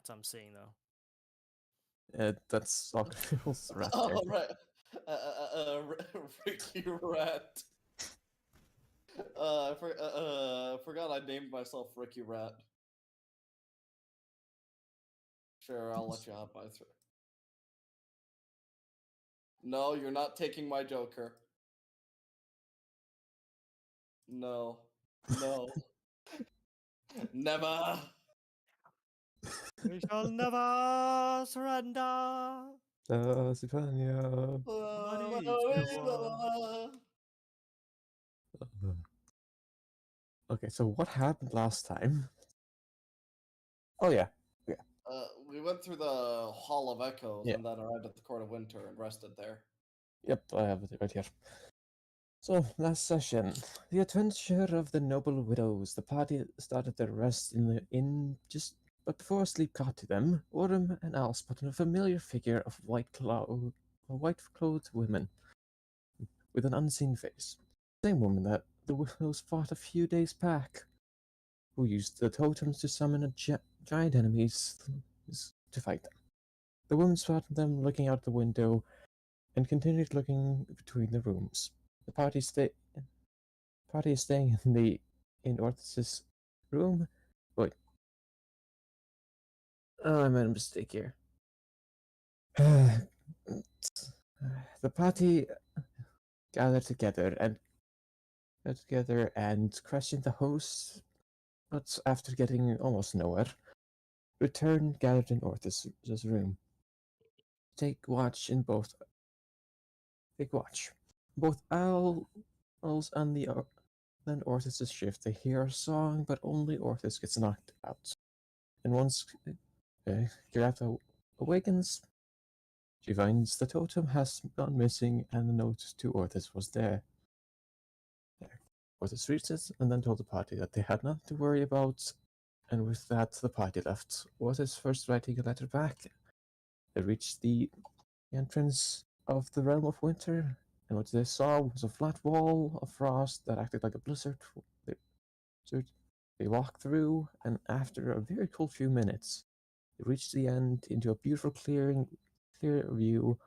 I'm seeing though. That's Octavil's rat. Oh, right. Ricky Rat. Forgot I named myself Ricky Rat. Sure, I'll let you hop by through. No, you're not taking my Joker. No. No. Never. We shall never surrender. Sipania. Okay, so what happened last time? Oh yeah. We went through the Hall of Echoes Yeah. and then arrived at the Court of Winter and rested there. Yep, I have it right here. So, last session, the adventure of the noble widows. The party started their rest in the inn but before sleep got to them, Orem and Al spotted a familiar figure of white-clothed women with an unseen face. Same woman that the widows fought a few days back, who used the totems to summon giant enemies to fight them. The woman spotted them looking out the window and continued looking between the rooms. The party is staying in Orthus's room. Wait. Oh, I made a mistake here. The party gathered together and questioned the host, but after getting almost nowhere, gathered in Orthus's room. Take watch. Both owls and then Orthus's shift. They hear a song, but only Orthus gets knocked out. And once Giraffe awakens, she finds the totem has gone missing and the note to Orthus was there. Orthus reads it and then told the party that they had nothing to worry about, and with that the party left. Orthus first writing a letter back. They reached the entrance of the realm of winter, and what they saw was a flat wall of frost that acted like a blizzard. They walked through, and after a very cool few minutes, they reached the end into a beautiful clear view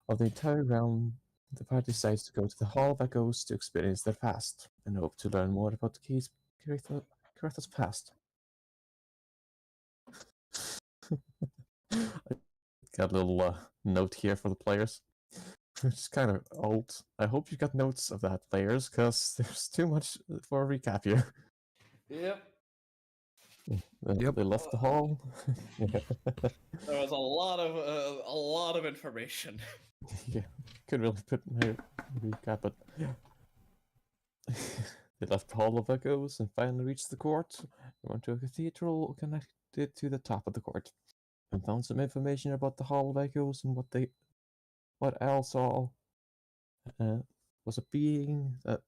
of the entire realm. The party decides to go to the Hall of Echoes to experience their past and hope to learn more about Caretha's past. I got a little note here for the players. It's kind of old. I hope you got notes of that, players, because there's too much for a recap here. Yep. They left the hall. There was a lot of information. Yeah, could really put my recap, but they left the Hall of Echoes and finally reached the court. They went to a cathedral connected to the top of the court and found some information about the Hall of Echoes and what Al saw was a being that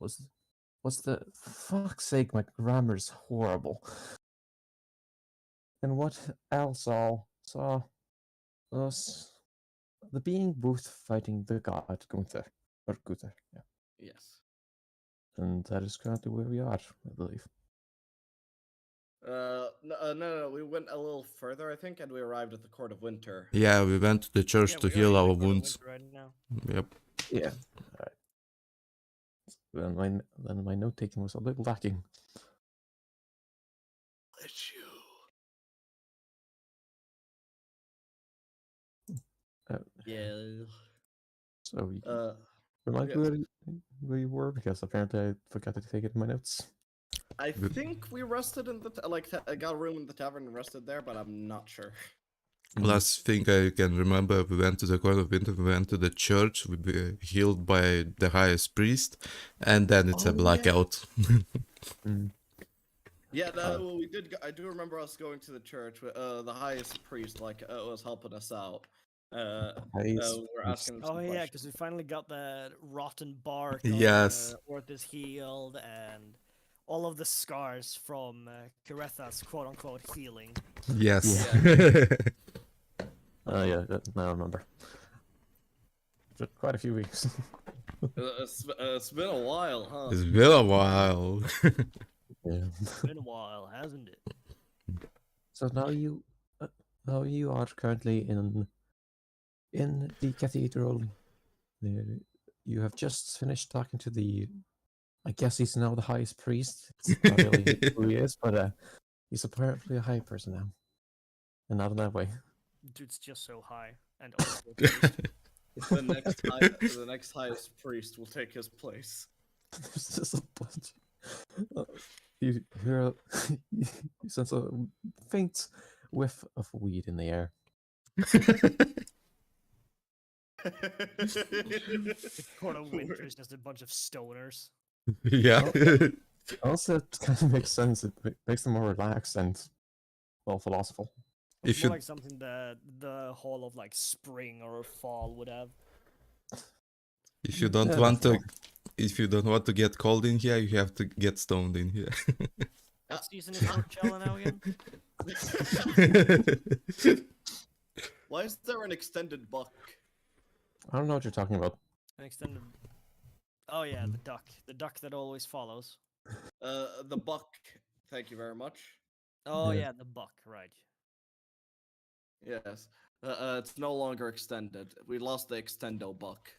was the fuck's sake, my grammar's horrible. And what Al saw was the being Booth fighting the god Gunther. Yeah. Yes. And that is currently where we are, I believe. No, we went a little further, I think, and we arrived at the Court of Winter. Yeah, we went to the church to heal our wounds. Right now. Yep. Yeah. Alright. Then my note taking was a little lacking. Let you. Yeah. So remind me where you were, because apparently I forgot to take it in my notes. I think we rested in the got a room in the tavern and rested there, but I'm not sure. Last thing I can remember, we went to the Court of Winter, we went to the church, we were healed by the highest priest, and then it's a blackout. Yeah, we did. I do remember us going to the church. The highest priest was helping us out. We were asking him some yeah, questions. because we finally got the rotten bark. Yes. Orthus healed, and all of the scars from Caretha's quote-unquote healing. Yes. Yeah, now I remember. Quite a few weeks. It's been a while, huh? It's been a while. Yeah. It's been a while, hasn't it? So now you are currently in the cathedral. You have just finished talking to the. I guess he's now the highest priest. It's not really who he is, but he's apparently a high person now, and not in that way. Dude's just so high and also a priest. The next highest priest will take his place. There's just a bunch. You hear you sense a faint whiff of weed in the air. The court of winter is just a bunch of stoners. Yeah. Also, it kind of makes sense. It makes them more relaxed and, well, philosophical. If It's more you like something that the hall of like spring or fall would have. if you don't Yeah, want to definitely. if you don't want to get cold in here, you have to get stoned in here. What season is Coachella now again? Why is there an extended buck? I don't know what you're talking about. An extended. Oh yeah, the duck that always follows. The buck. Thank you very much. Oh Yeah. yeah, the buck, right? Yes. It's no longer extended. We lost the extendo buck.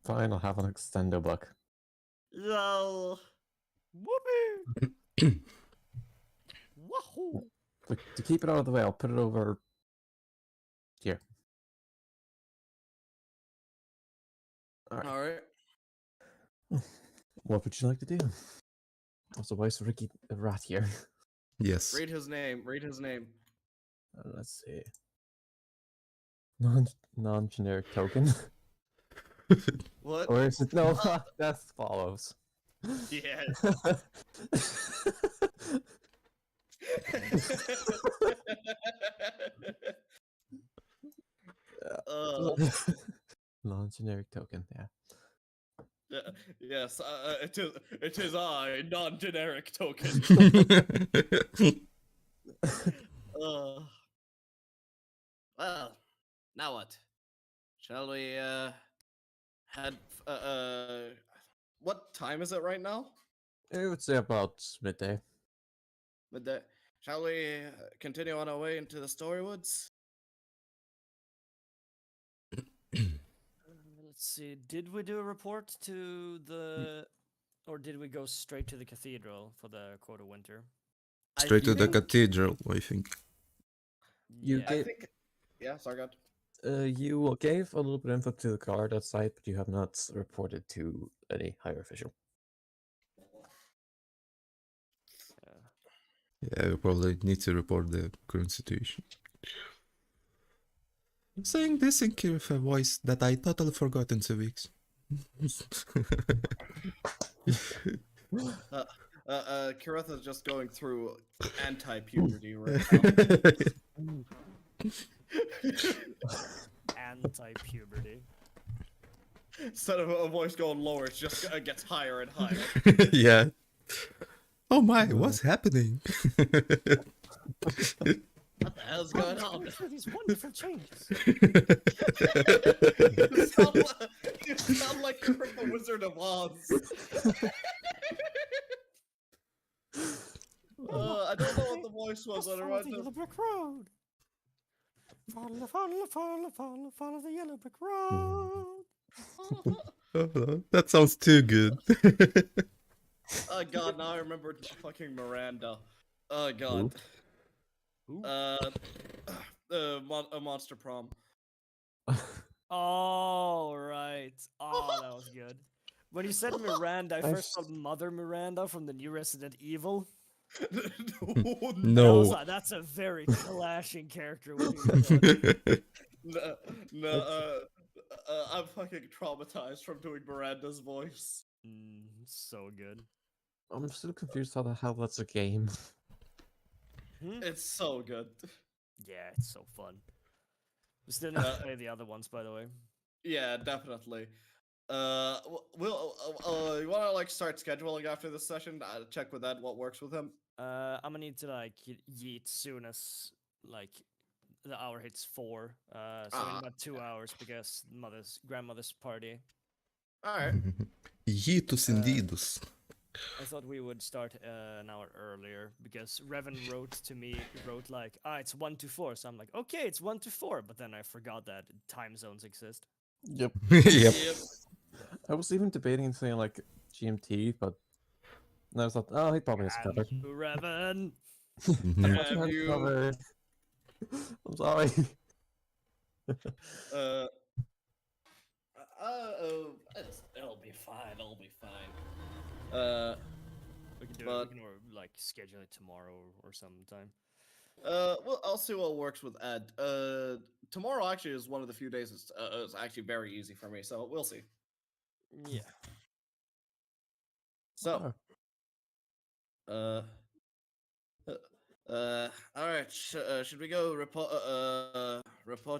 Fine, I'll have an extendo buck. No. Whoopee! Wahoo! To keep it out of the way, I'll put it over here. All right. All right. What would you like to do? Also, why is Ricky a rat here? Yes. Read his name. Read his name. Let's see. Non-generic token. What? Or is it no? That follows. Yes. Non-generic token. Yeah. Yes, it is I, non-generic token. Well, now what? Shall we head? What time is it right now? I would say about midday. Midday. Shall we continue on our way into the Storywoods? Let's see. Did we do a report to the, or did we go straight to the cathedral for the Court of Winter? Straight to the think- cathedral, I think. You Yeah. I get- think. Yeah, sorry, God. You gave a little bit of info to the guard outside, but you have not reported to any higher official. Yeah, you probably need to report the current situation. I'm saying this in with a voice that I totally forgot in 2 weeks. Kiretha's just going through anti-puberty right now. Anti-puberty. Instead of a voice going lower, it just gets higher and higher. Yeah. Oh my, what's happening? What the hell's going on? These wonderful changes. You sound like you're from the Wizard of Oz. I don't know what the voice was. Just I follow the don't yellow brick road. Follow the yellow brick road. That sounds too good. Oh god, now I remember fucking Miranda. Oh god. Who? A monster prom. Oh, right. Oh, that was good. When you said Miranda, I first thought Mother Miranda from the new Resident Evil. No. That's a very clashing character. When you No, I'm fucking traumatized from doing Miranda's voice. So good. I'm still confused how the hell that's a game. It's so good. Yeah, it's so fun. We still need to play the other ones, by the way. Yeah, definitely. We'll you wanna like start scheduling after this session? Check with Ed what works with him. I'm gonna need to like yeet soon as like the hour hits 4. So in about 2 hours because grandmother's party. All right. Yeetus indidus. I thought we would start an hour earlier because Revan wrote like, it's 1 to 4. So I'm like, okay, it's 1 to 4. But then I forgot that time zones exist. Yep. Yep. I was even debating saying like GMT, but I was like, oh, he probably has it Damn covered. you, Revan. Mhm. I thought Damn had it you. covered. I'm sorry. It'll be fine. It'll be fine. We can do it. But- We can like schedule it tomorrow or sometime. Well, I'll see what works with Ed. Tomorrow actually is one of the few days it's actually very easy for me, so we'll see. Yeah. So, all right. Should we go report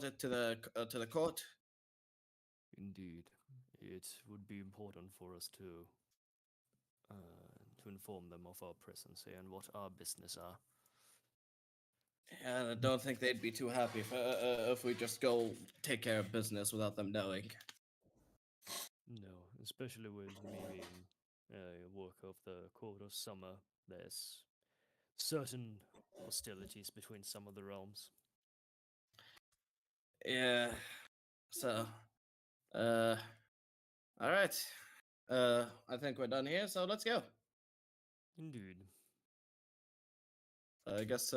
it to the court? Indeed, it would be important for us to inform them of our presence here and what our business are. And I don't think they'd be too happy if we just go take care of business without them knowing. No, especially with me being a worker of the Court of Summer, there's certain hostilities between some of the realms. Yeah. So, all right. I think we're done here, so let's go. Indeed. I guess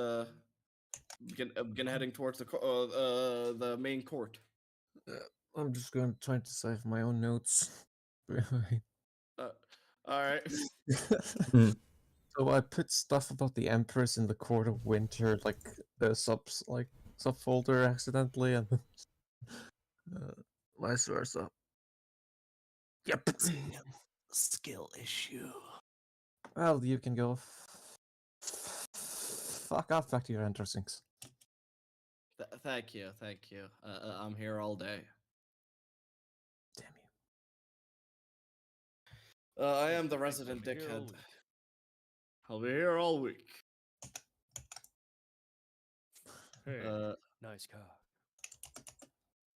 begin heading towards the main court. I'm just going to try to save my own notes. All right. Mm. So I put stuff about the Empress in the Court of Winter, like the subfolder accidentally, and vice versa. Yep. Skill issue. Well, you can go. Fuck off back to your interests. Thank you. I'm here all day. Damn you. I am the Like, resident I'll be here all dickhead. week. I'll be here all week. Hey, Uh, nice car.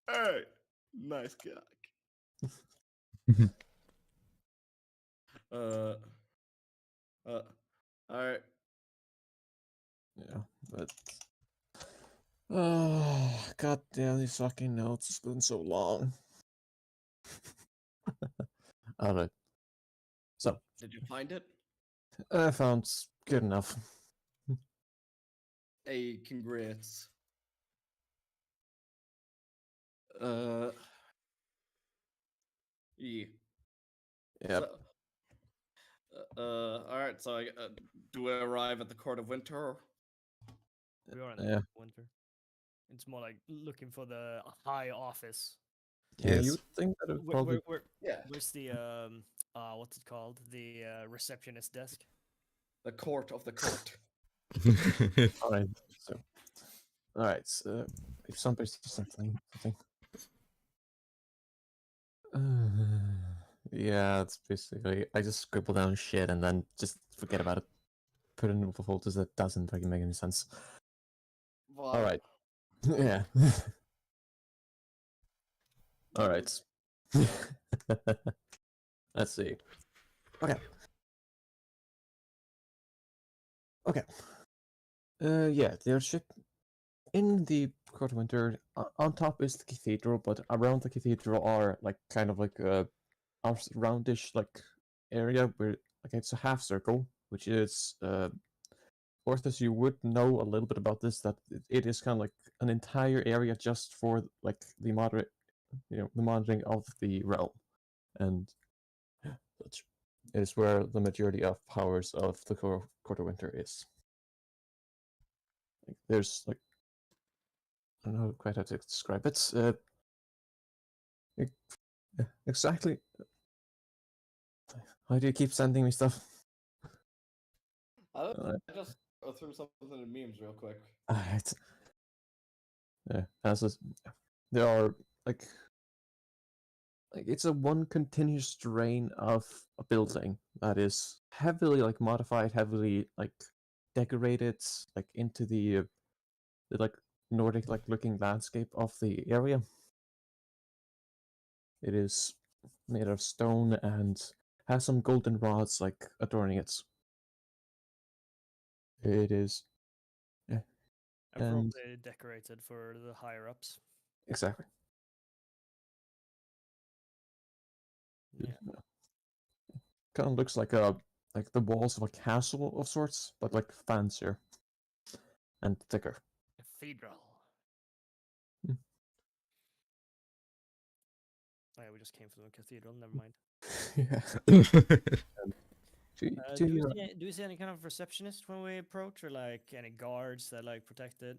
hey, nice cock. All right. Yeah, but. Oh, god damn these fucking notes. It's been so long. Alright. So, Did you find it? I found good enough. Hey, congrats. Yeah. Yep. So, all right. So, do we arrive at the Court of Winter? We are in Yeah. winter. It's more like looking for the high office. Yeah, you Yes. would think that it would Where, probably. Yeah. where's the what's it called? The receptionist desk. The court of the court. Alright, so. Alright, so. If somebody sees something. Yeah, it's basically. I just scribble down shit and then just forget about it. Put it in the folders that doesn't fucking make any sense. Well, Alright. Yeah. Alright. Let's see. Okay. Okay. Yeah, their ship in the Court of Winter. On top is the cathedral, but around the cathedral are like kind of like a roundish like area where like it's a half circle, which is Orthus, you would know a little bit about this, that it is kind of like an entire area just for like the moderate, the monitoring of the realm, and such. It is where the majority of powers of the Court of Winter is. Like, there's like, I don't know quite how to describe it. Exactly. Why do you keep sending me stuff? I just go through something in memes real quick. It's, there are like it's a one continuous strain of a building that is heavily like modified, heavily like decorated, like into the like Nordic like looking landscape of the area. It is made of stone and has some golden rods like adorning it. It is, yeah, and Appropriately decorated for the higher ups. exactly. Yeah. Kind of looks like the walls of a castle of sorts, but like fancier and thicker. Cathedral. Hmm. Oh, yeah, we just came from the cathedral. Never mind. Yeah. Do we see any kind of receptionist when we approach, or like any guards that like protect it?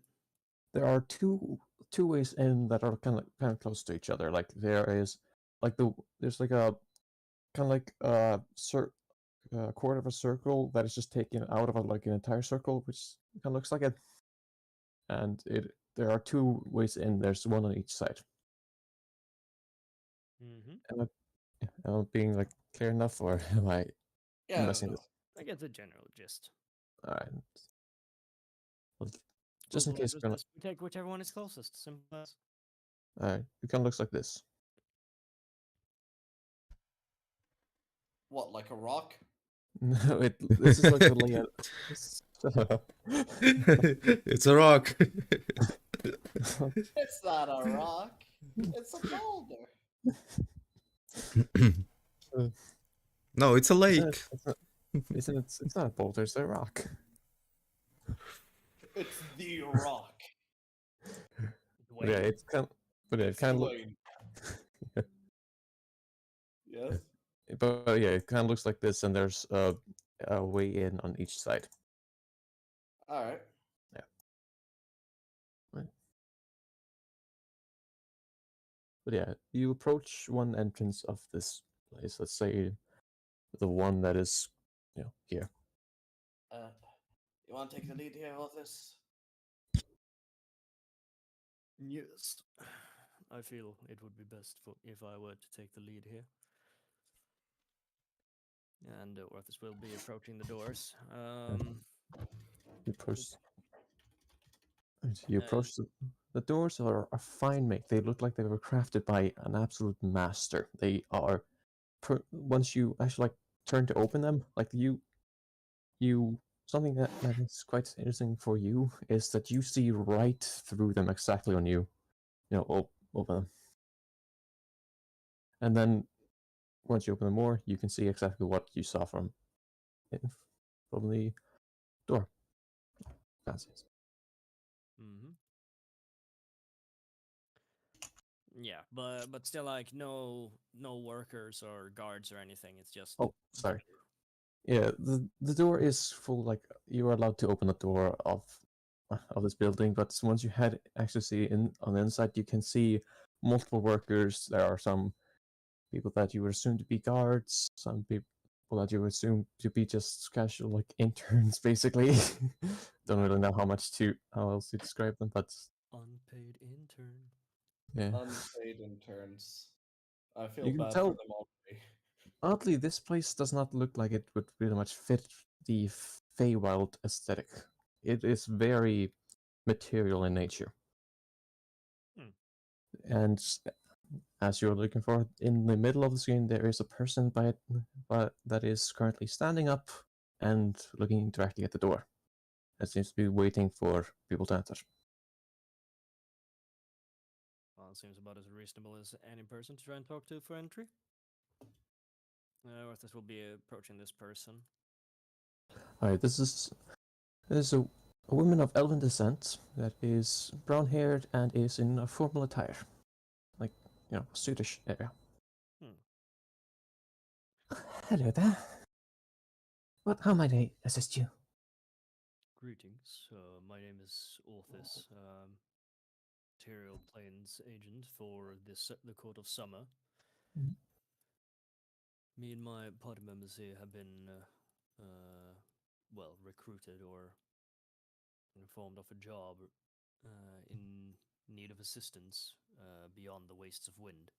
There are two ways in that are kind of close to each other. Like there is like there's like a kind of like a quarter of a circle that is just taken out of like an entire circle, which kind of looks like it. And there are two ways in. There's one on each side. Mm-hmm. Am I being like clear enough, or am I Yeah, messing no. this? I get the general gist. All right. Well, Cool, just in so let's case, just we're gonna, we take whichever one is closest. Simple as. all right, it kind of looks like this. What, like a rock? No, this is like the layout. Shut up. It's a rock. It's not a rock. It's a boulder. No, it's a It's lake. it's not a boulder, it's a rock. It's the rock. But yeah, Dwayne. It's it kind of look, Dwayne. Yes? but yeah, it kind of looks like this, and there's a way in on each side. Alright. Yeah. Right. But yeah, you approach one entrance of this place. Let's say the one that is, here. You want to take the lead here on this? Yes. I feel it would be best if I were to take the lead here. And Orthus will be approaching the doors. You approach. You approach the doors are a fine make. They look like they were crafted by an absolute master. They are once you actually like turn to open them, like you something that is quite interesting for you is that you see right through them exactly when you open them. And then once you open them more, you can see exactly what you saw from the door. Fancy. Mm-hmm. Yeah, but still, like no workers or guards or anything. It's just. Oh, sorry. Yeah, the door is full. Like you are allowed to open the door of this building, but once you had actually see in on the inside, you can see multiple workers. There are some people that you would assume to be guards, some people that you would assume to be just casual like interns, basically. Don't really know how else to describe them, but Unpaid intern. yeah, Unpaid interns. I feel you can bad for tell. them already. Oddly, this place does not look like it would really much fit the Feywild aesthetic. It is very material in nature. Hmm. And as you're looking for, in the middle of the screen, there is a person that is currently standing up and looking directly at the door. That seems to be waiting for people to enter. Well, it seems about as reasonable as any person to try and talk to for entry. Orthus will be approaching this person. Alright, this is a woman of elven descent that is brown haired and is in a formal attire. Like, Swedish area. Hello there. How might I assist you? Greetings. My name is Orthus, Material Planes agent for the Court of Summer. Mhm. Me and my party members here have been, recruited or informed of a job in need of assistance beyond the wastes of wind.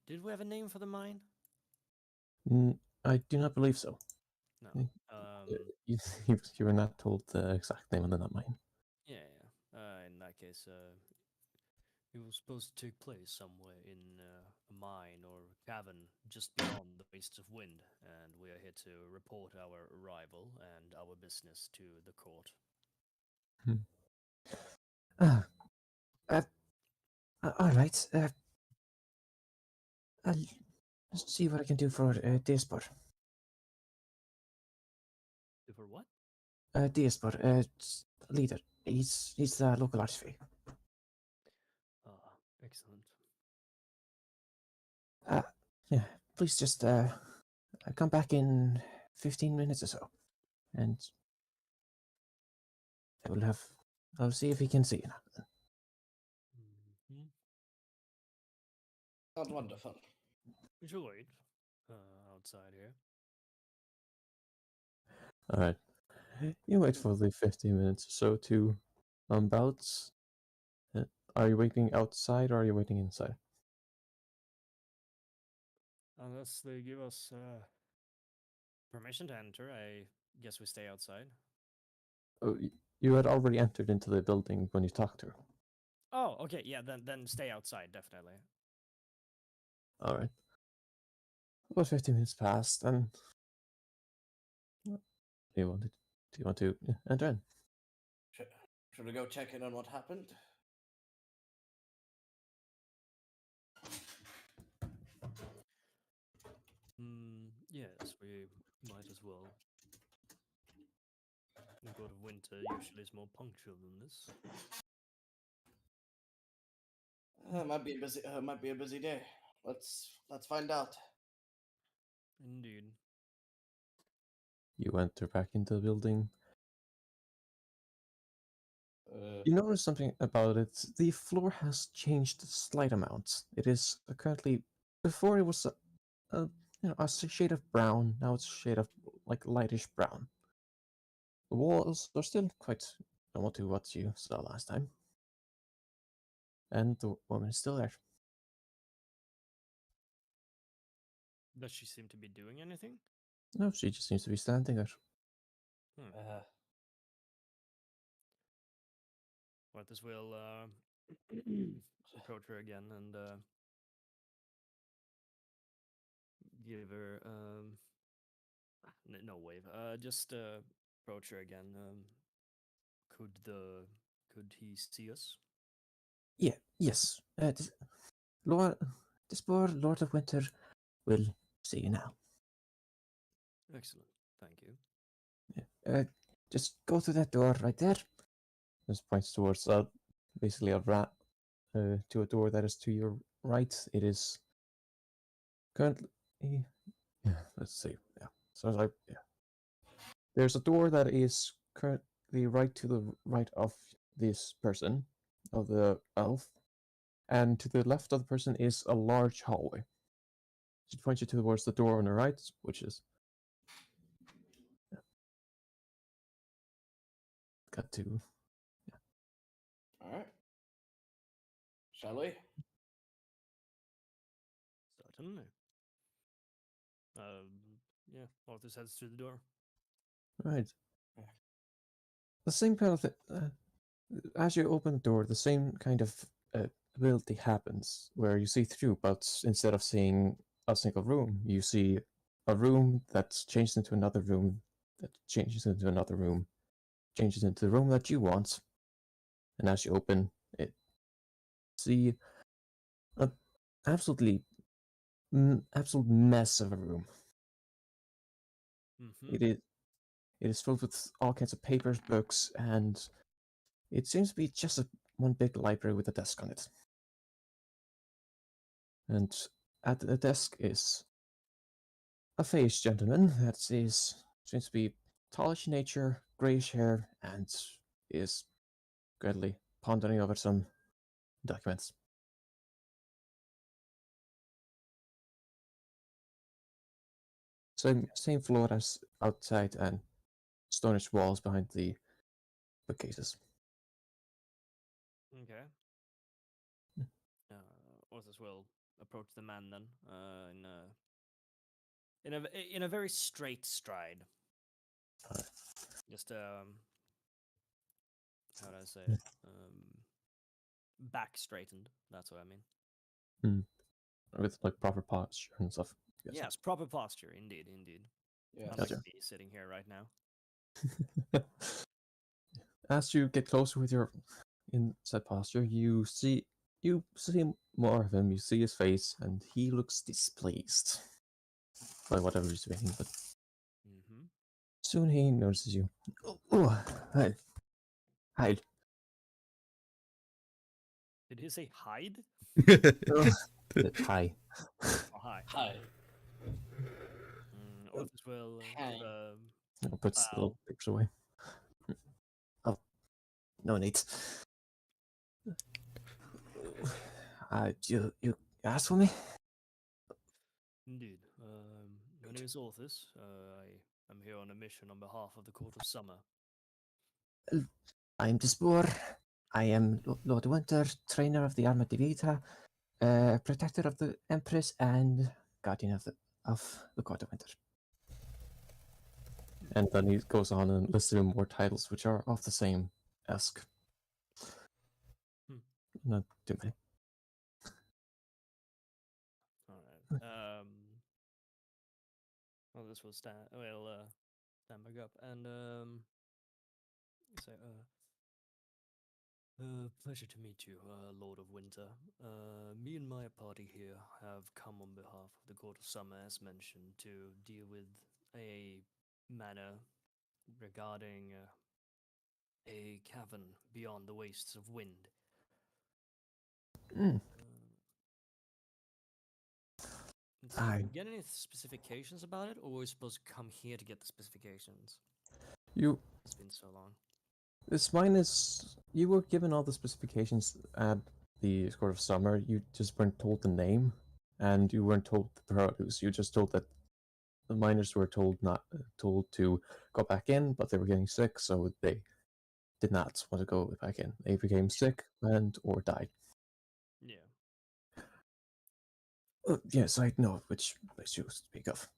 Did we have a name for the mine? I do not believe so. No. You, you were not told the exact name of the mine. Yeah. In that case, It was supposed to take place somewhere in a mine or cavern just beyond the Wastes of Wind, and we are here to report our arrival and our business to the court. Ah, uh, all right. I'll see what I can do for Diaspor. For what? Diaspor, leader. He's the local archivist. Ah, excellent. Yeah, please just come back in 15 minutes or so, and I'll see if he can see you now. Mm-hmm. Sounds wonderful. We should wait outside here. All right. You wait for the 15 minutes or so to bounce. Are you waiting outside or are you waiting inside? Unless they give us permission to enter, I guess we stay outside. Oh, you had already entered into the building when you talked to her. Oh, okay, yeah, then stay outside, definitely. All right. About 15 minutes passed, and do you want to enter in? Should we go check in on what happened? Yes, we might as well. The God of Winter usually is more punctual than this. Might be a busy day. Let's find out. Indeed. You enter back into the building. Uh, You notice something about it. The floor has changed a slight amount. It is currently, before it was a shade of brown. Now it's a shade of like lightish brown. The walls are still quite normal to what you saw last time, and the woman is still there. Does she seem to be doing anything? No, she just seems to be standing there. uh, Might as well approach her again and give her no wave. Just approach her again. Could he see us? Yeah, yes. This poor Lord of Winter will see you now. Excellent. Thank you. Yeah. Just go through that door right there. This points towards basically a rat to a door that is to your right. It is currently. Yeah, let's see. Yeah, so like yeah, there's a door that is currently right to the right of this person, of the elf, and to the left of the person is a large hallway. Should point you towards the door on the right, which is got to. all right. Shall we? Certainly. Yeah, Arthur heads to the door. Right. Yeah. The same kind of thing. As you open the door, the same kind of ability happens where you see through, but instead of seeing a single room, you see a room that's changed into another room, that changes into another room, changes into the room that you want, and as you open it, see a absolutely absolute mess of a room. Mm-hmm. It is filled with all kinds of papers, books, and it seems to be just one big library with a desk on it. And at the desk is a faced gentleman that seems to be tallish in nature, greyish hair, and is greatly pondering over some documents. Same floor as outside and stonish walls behind the bookcases. Okay. Arthur will approach the man then, in a very straight stride. Just how do I say it? back straightened. That's what I mean. With like proper posture and stuff. Yes, proper posture. Indeed, indeed. Yeah. Unlike Gotcha. me sitting here right now. As you get closer with your inside posture, you see more of him. You see his face, and he looks displeased by whatever he's doing. But Mm-hmm. soon he notices you. Oh, hi, hide. Did he say hide? Oh, hi. Oh, hi. Hi. Orthus will Hi. put a Puts the bow. little papers away. Oh, no need. You asked for me? Indeed. My name is Orthus. I am here on a mission on behalf of the Court of Summer. I'm Dispor. I am Lord Winter, trainer of the Arma Divita, protector of the Empress, and guardian of the Court of Winter. And then he goes on and lists more titles, which are of the same esque. Not too many. All right. Well, this will stand. Stand back up and say, pleasure to meet you, Lord of Winter. Me and my party here have come on behalf of the Court of Summer, as mentioned, to deal with a matter regarding a cavern beyond the wastes of wind. Mm. Let's see, did we get any specifications about it, or were we supposed to come here to get the specifications? It's been so long. This mine is. You were given all the specifications at the Court of Summer. You just weren't told the name, and you weren't told the produce. You just told that the miners were told told to go back in, but they were getting sick, so they did not want to go back in. They became sick and or died. Yeah. Yes, I know which place you speak of.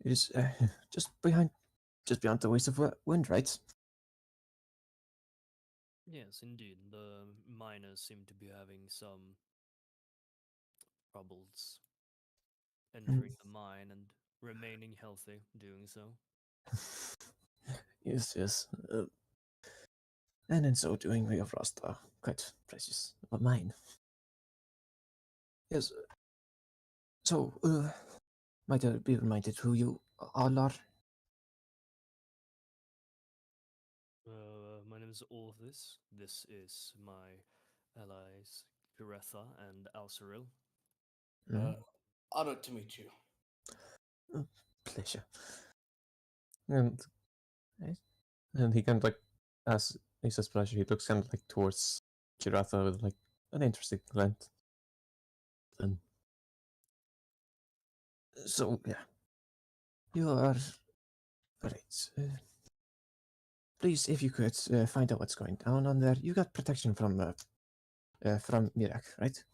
It is just beyond the waste of wind, right? Yes, indeed. The miners seem to be having some troubles entering the mine and remaining healthy doing so. Yes. And in so doing, we have lost quite precious of mine. Yes. So, might I be reminded who you all are? My name is Orthus. This is my allies, Kiretha and Alceril. Honored to meet you. Pleasure. And and he kind of like, as he says pleasure, he looks kind of like towards Kiratha with like an interested glance. And so yeah, you are right. Please, if you could find out what's going down on there. You got protection from Mirak, right?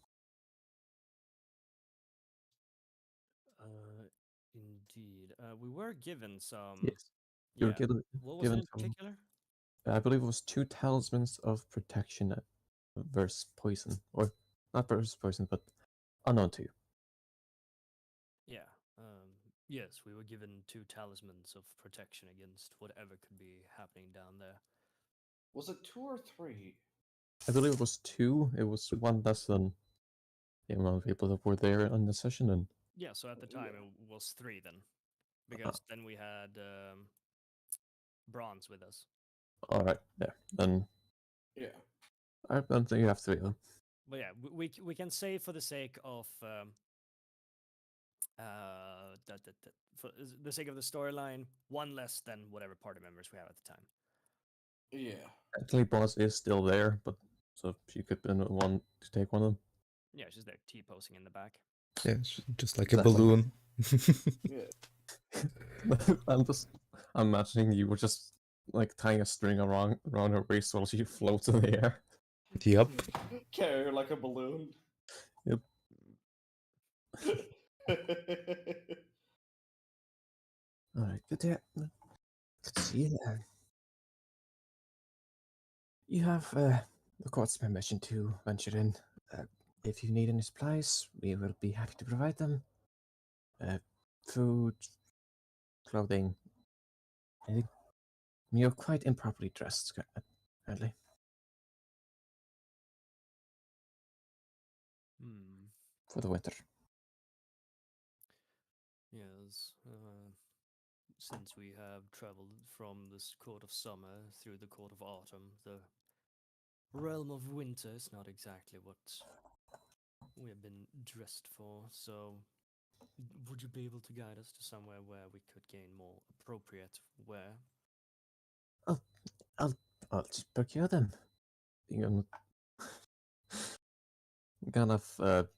Indeed. We were given some. Yes. You were Yeah. given What was it in particular? I believe it was 2 talismans of protection versus poison, or not versus poison, but unknown to you. Yeah. Yes, we were given 2 talismans of protection against whatever could be happening down there. Was it 2 or 3? I believe it was 2. It was one less than the amount of people that were there on the session, and Yeah, so at the time it was 3 then. Because then we had Bronze with us. all right, yeah. Then Yeah. I don't think you have 3 of them. But yeah, we can say for the sake of for the sake of the storyline, 1 less than whatever party members we have at the time. Yeah. Actually, boss is still there, but so she could be the one to take one of them. Yeah, she's there T-posing in the back. Yeah, just like a Exactly. balloon. Yeah. I'm imagining you were just like tying a string around her waist while she floats in the air. Yep. Carry her like a balloon. Yep. All right, let's see. You have the court's permission to venture in. If you need any supplies, we will be happy to provide them. Food, clothing, anything. You're quite improperly dressed, apparently. Hmm. For the winter. Yes. Since we have traveled from this court of summer through the court of autumn, the realm of winter is not exactly what we have been dressed for. So, would you be able to guide us to somewhere where we could gain more appropriate wear? I'll just procure them. You kind of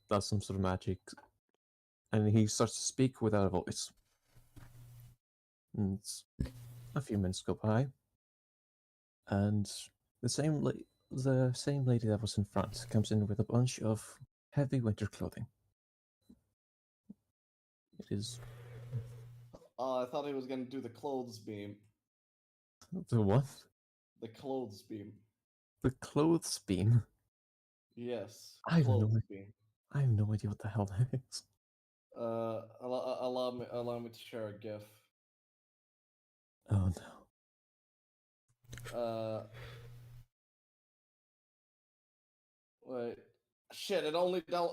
does some sort of magic, and he starts to speak without a voice. And a few minutes go by, and the same lady that was in front comes in with a bunch of heavy winter clothing. It is I thought he was gonna do the clothes beam. the what? The clothes beam. The clothes beam. Yes, I have no clothes idea. beam. I have no idea what the hell that is. Allow me to share a GIF. Oh no. Wait, shit! It only down.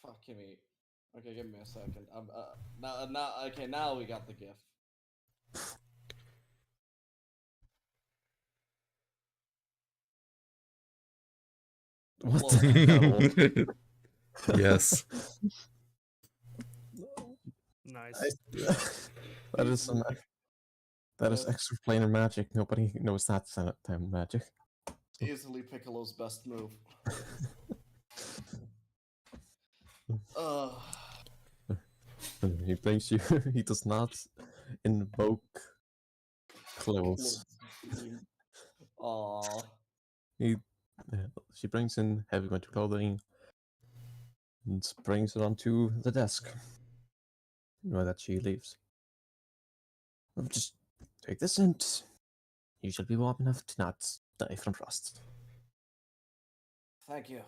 Fucking me. Okay, give me a second. Now. Okay, now we got the GIF. What Clothes. the hell? Yes. Nice. That is some. That is Yes. extra planar magic. Nobody knows that kind of magic. Easily Piccolo's best move. He brings you. He does not invoke clothes. Aww. He. She brings in heavy winter clothing and brings it onto the desk. Now that she leaves. Just take this and you shall be warm enough to not die from frost. Thank you.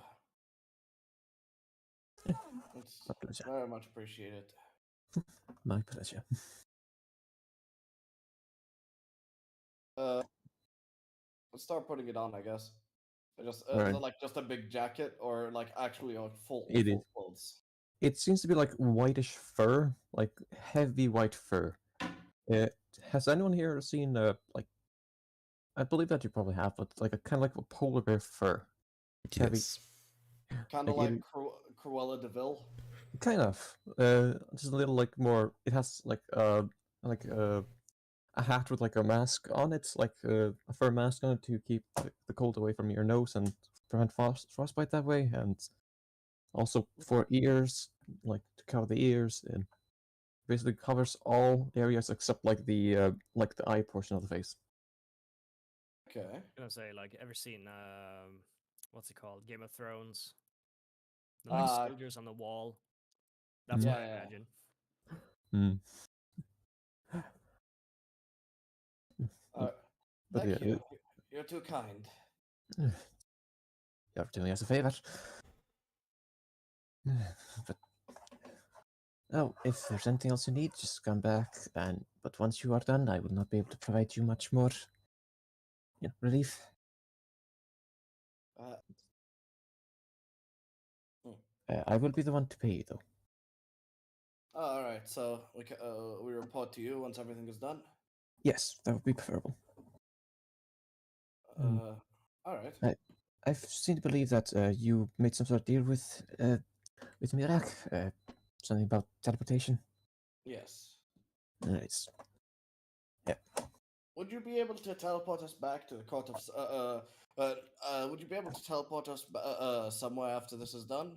Yeah, It's my pleasure. very much appreciated. My pleasure. Let's start putting it on, I guess. Just is Right. it like just a big jacket or like actually like full It is. clothes? It seems to be like whitish fur, like heavy white fur. Has anyone here seen like? I believe that you probably have, but like a kind of like a polar bear fur. It's heavy. Yes. Kind of Like like Cruella de Vil. Kind of. Just a little like more. It has like a hat with like a mask on it, like a fur mask on it to keep the cold away from your nose and prevent frostbite that way, and also for ears, like to cover the ears, and basically covers all areas except like the eye portion of the face. Okay. I'm gonna say, like, ever seen what's it called? Game of Thrones. The like soldiers on the wall. That's what I Yeah. imagine. Mm. But Thank yeah, you. You're too kind. you're doing us a favor. But oh, if there's anything else you need, just come back. But once you are done, I will not be able to provide you much more relief. I will be the one to pay you, though. All right. So we report to you once everything is done. Yes, that would be preferable. All right. I've seen to believe that you made some sort of deal with Mirak. Something about teleportation. Yes. Nice. Yeah. Would you be able to teleport us back to the court of? Would you be able to teleport us somewhere after this is done?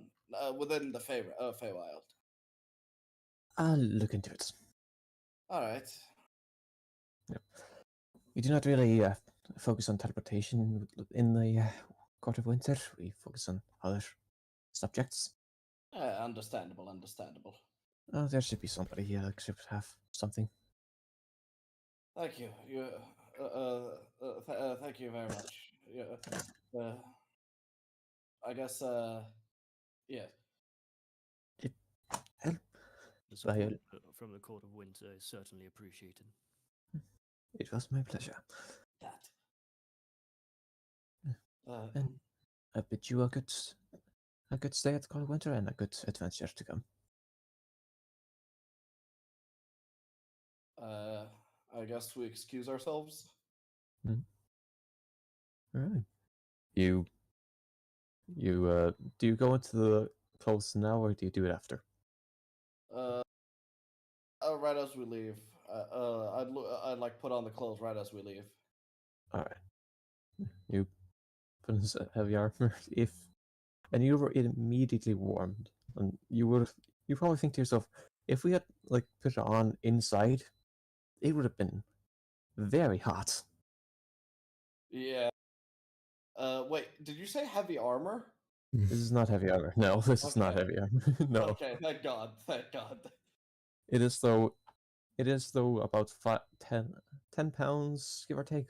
Within the Feywild. I'll look into it. All right. Yep. We do not really focus on teleportation in the Court of Winter. We focus on other subjects. Understandable. Oh, there should be somebody here that should have something. Thank you. Thank you very much. yeah. I guess. Yeah. Hell, The support Well, from the Court of Winter is certainly appreciated. it was my pleasure. That. And I bid you a good stay at Cold Winter and a good adventure to come. I guess we excuse ourselves. All right. You do you go into the close now or do you do it after? Right as we leave. I'd like put on the clothes right as we leave. All right. You put on heavy armor and you were immediately warmed, and you probably think to yourself, if we had like put it on inside, it would have been very hot. Yeah. Wait. Did you say heavy armor? This is not heavy armor. No, this is not Okay. heavy armor. No. Okay. Thank God. Thank God. It is though about 10 pounds, give or take,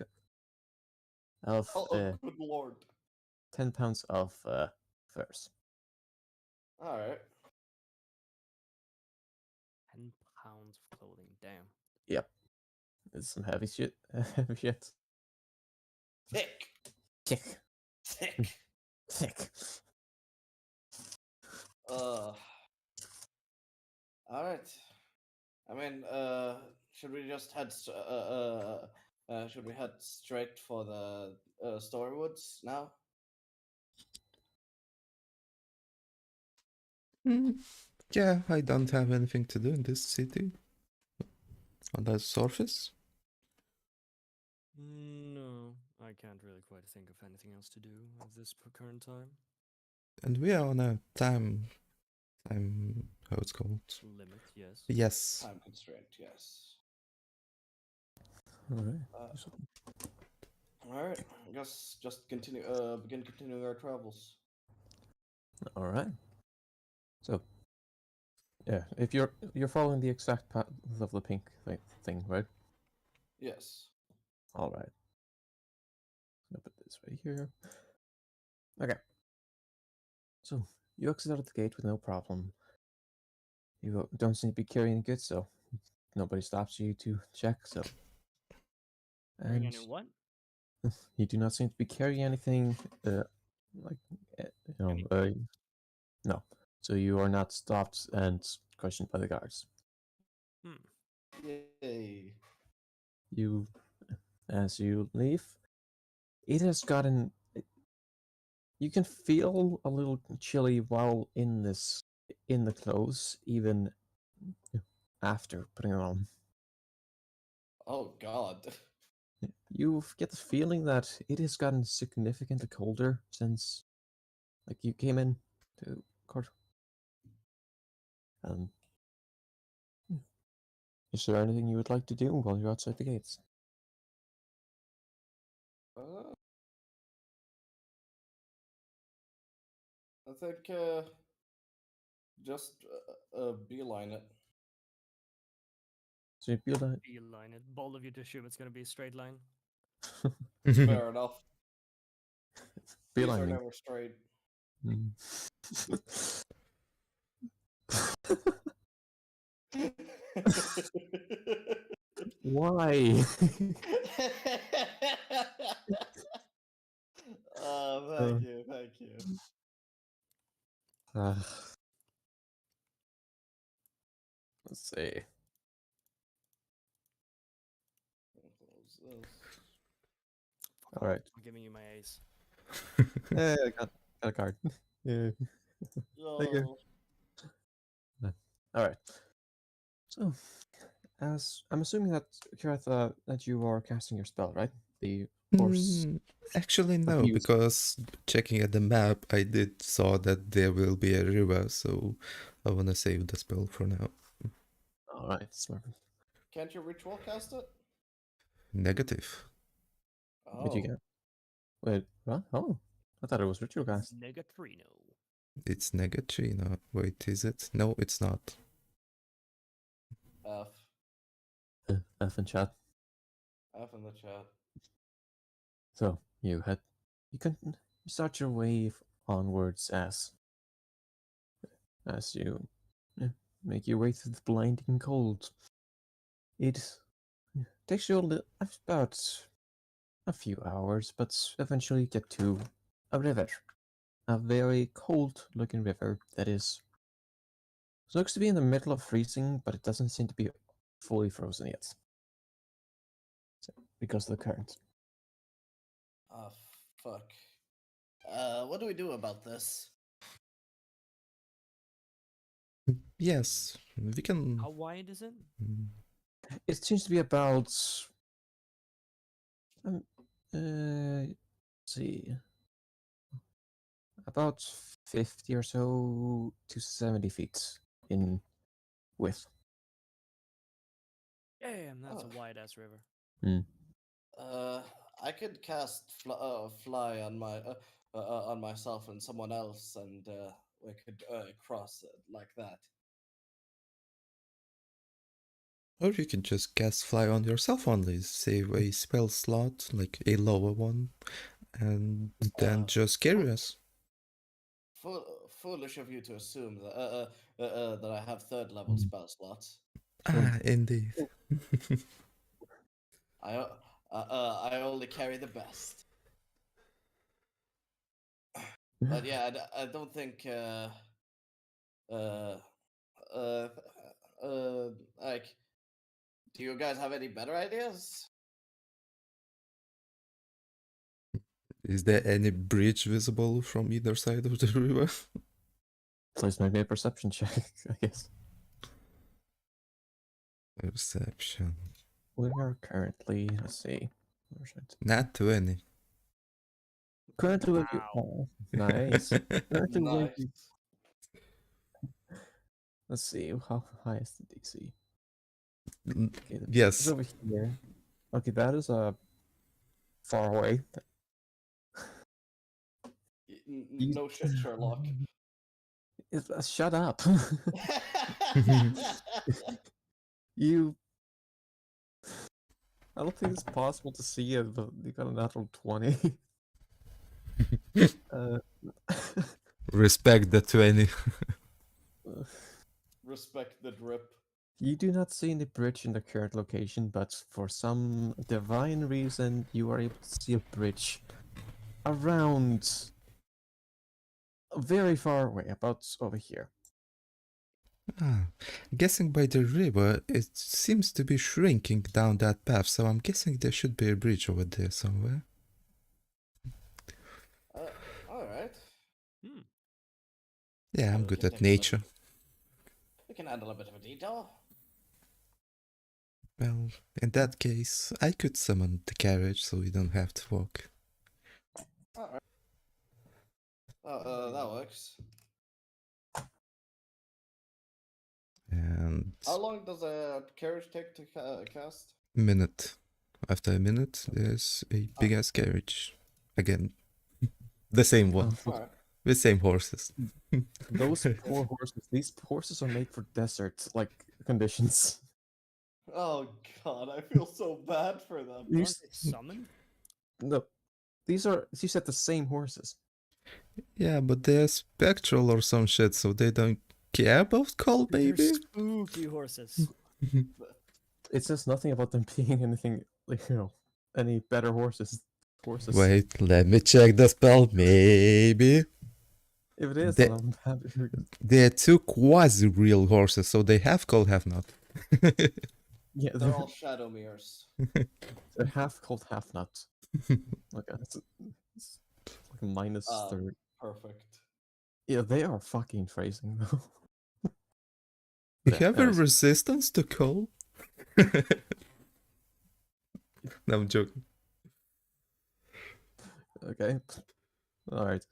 of Oh, good lord. 10 pounds of furs. All right. 10 pounds of clothing, damn. Yep, it's some heavy shit. Heavy shit. Thick. Thick, Thick. thick. All right. I mean, should we just should we head straight for the Storywoods now? Yeah, I don't have anything to do in this city. On the surface. No, I can't really quite think of anything else to do at this current time. And we are on a time, how it's called? Limit, yes. Yes. Time constraint, yes. All right. All right. I guess just begin continuing our travels. All right. So, yeah, if you're following the exact path of the pink thing, right? Yes. All right. I'll put this right here. Okay. So you exit out of the gate with no problem. You don't seem to be carrying goods, so nobody stops you to check. So, Bring and in what? you do not seem to be carrying anything, like Any- no. So you are not stopped and questioned by the guards. Yay. You, as you leave, it has gotten. You can feel a little chilly while in the clothes, even after putting it on. Oh God. You get the feeling that it has gotten significantly colder since, like, you came in to court. Um, is there anything you would like to do while you're outside the gates? Uh, I think just beeline it. So you feel that Beeline it. Bold of you to assume it's going to be a straight line. Fair enough. These are beelining. never straight. Mm. Why? Thank you, thank you. Uh, let's see. Close this. All right. I'm giving you my ace. Hey, I got a card. Yeah. Thank you. Yo. All right. So, as I'm assuming that Kirith, that you are casting your spell, right? The horse. Actually, no, use- because checking at the map, I did saw that there will be a river, so I wanna save the spell for now. All right, smart. Can't you ritual cast it? Negative. What you get? Wait, what? Oh, I thought it was ritual cast. Negatrino. It's negative. Wait, is it? No, it's not. F. F in chat. F in the chat. So you had you can start your way onwards as you make your way through the blinding cold. It takes you about a few hours, but eventually you get to a river. A very cold looking river that is looks to be in the middle of freezing, but it doesn't seem to be fully frozen yet. So, because of the current. Oh, fuck. What do we do about this? Yes, we can. How wide is it? Mm, It seems to be about um, let's see, about 50 or so to 70 feet in width. Damn, that's a Oh. wide ass river. I could cast fly on myself and someone else, and we could cross it like that. Or you can just cast fly on yourself only, save a spell slot, like a lower one, and then just carry us. Foolish of you to assume that I have third level spell slots. Ah, indeed. I only carry the best. But yeah, I don't think uh uh like, do you guys have any better ideas? Is there any bridge visible from either side of the river? Please make me a perception check, I guess. Perception. We are currently, let's see, where's it? Not 20. Currently where you Wow. are. Nice. Currently where Nice. you, let's see, how high is the DC? Okay, it's Yes. over here. Okay, that is far away. No shit, Sherlock. Shut up. You. I don't think it's possible to see it, but you got a natural 20. uh, Respect the 20. Respect the drip. you do not see any bridge in the current location, but for some divine reason, you are able to see a bridge around very far away, about over here. Ah, guessing by the river, it seems to be shrinking down that path, so I'm guessing there should be a bridge over there somewhere. All right. Hmm. Yeah, I'm we good can at take a look. nature. We can handle a bit of a detour. Well, in that case, I could summon the carriage so we don't have to walk. All right. That works. And How long does a carriage take to cast? minute. After a minute, there's a big ass carriage. Again, the same one, All right. the same horses. Those poor horses. These horses are made for desert like conditions. Oh god, I feel so bad for them. You Aren't they summoned? No, these are. You said the same horses. Yeah, but they're spectral or some shit, so they don't care about cold, They're maybe? spooky horses. It says nothing about them being anything like any better horses. Wait, let me check the spell, maybe. If it is, They- then I'm happy. They're two quasi-real horses, so they have cold, have not. Yeah, They're all shadow mirrors. they're half cold, half nut. Okay, it's like minus Ah. 30. Perfect. Yeah, they are fucking phrasing though. You Yeah, have a anyways. resistance to cold? No, I'm joking. Okay. Alright.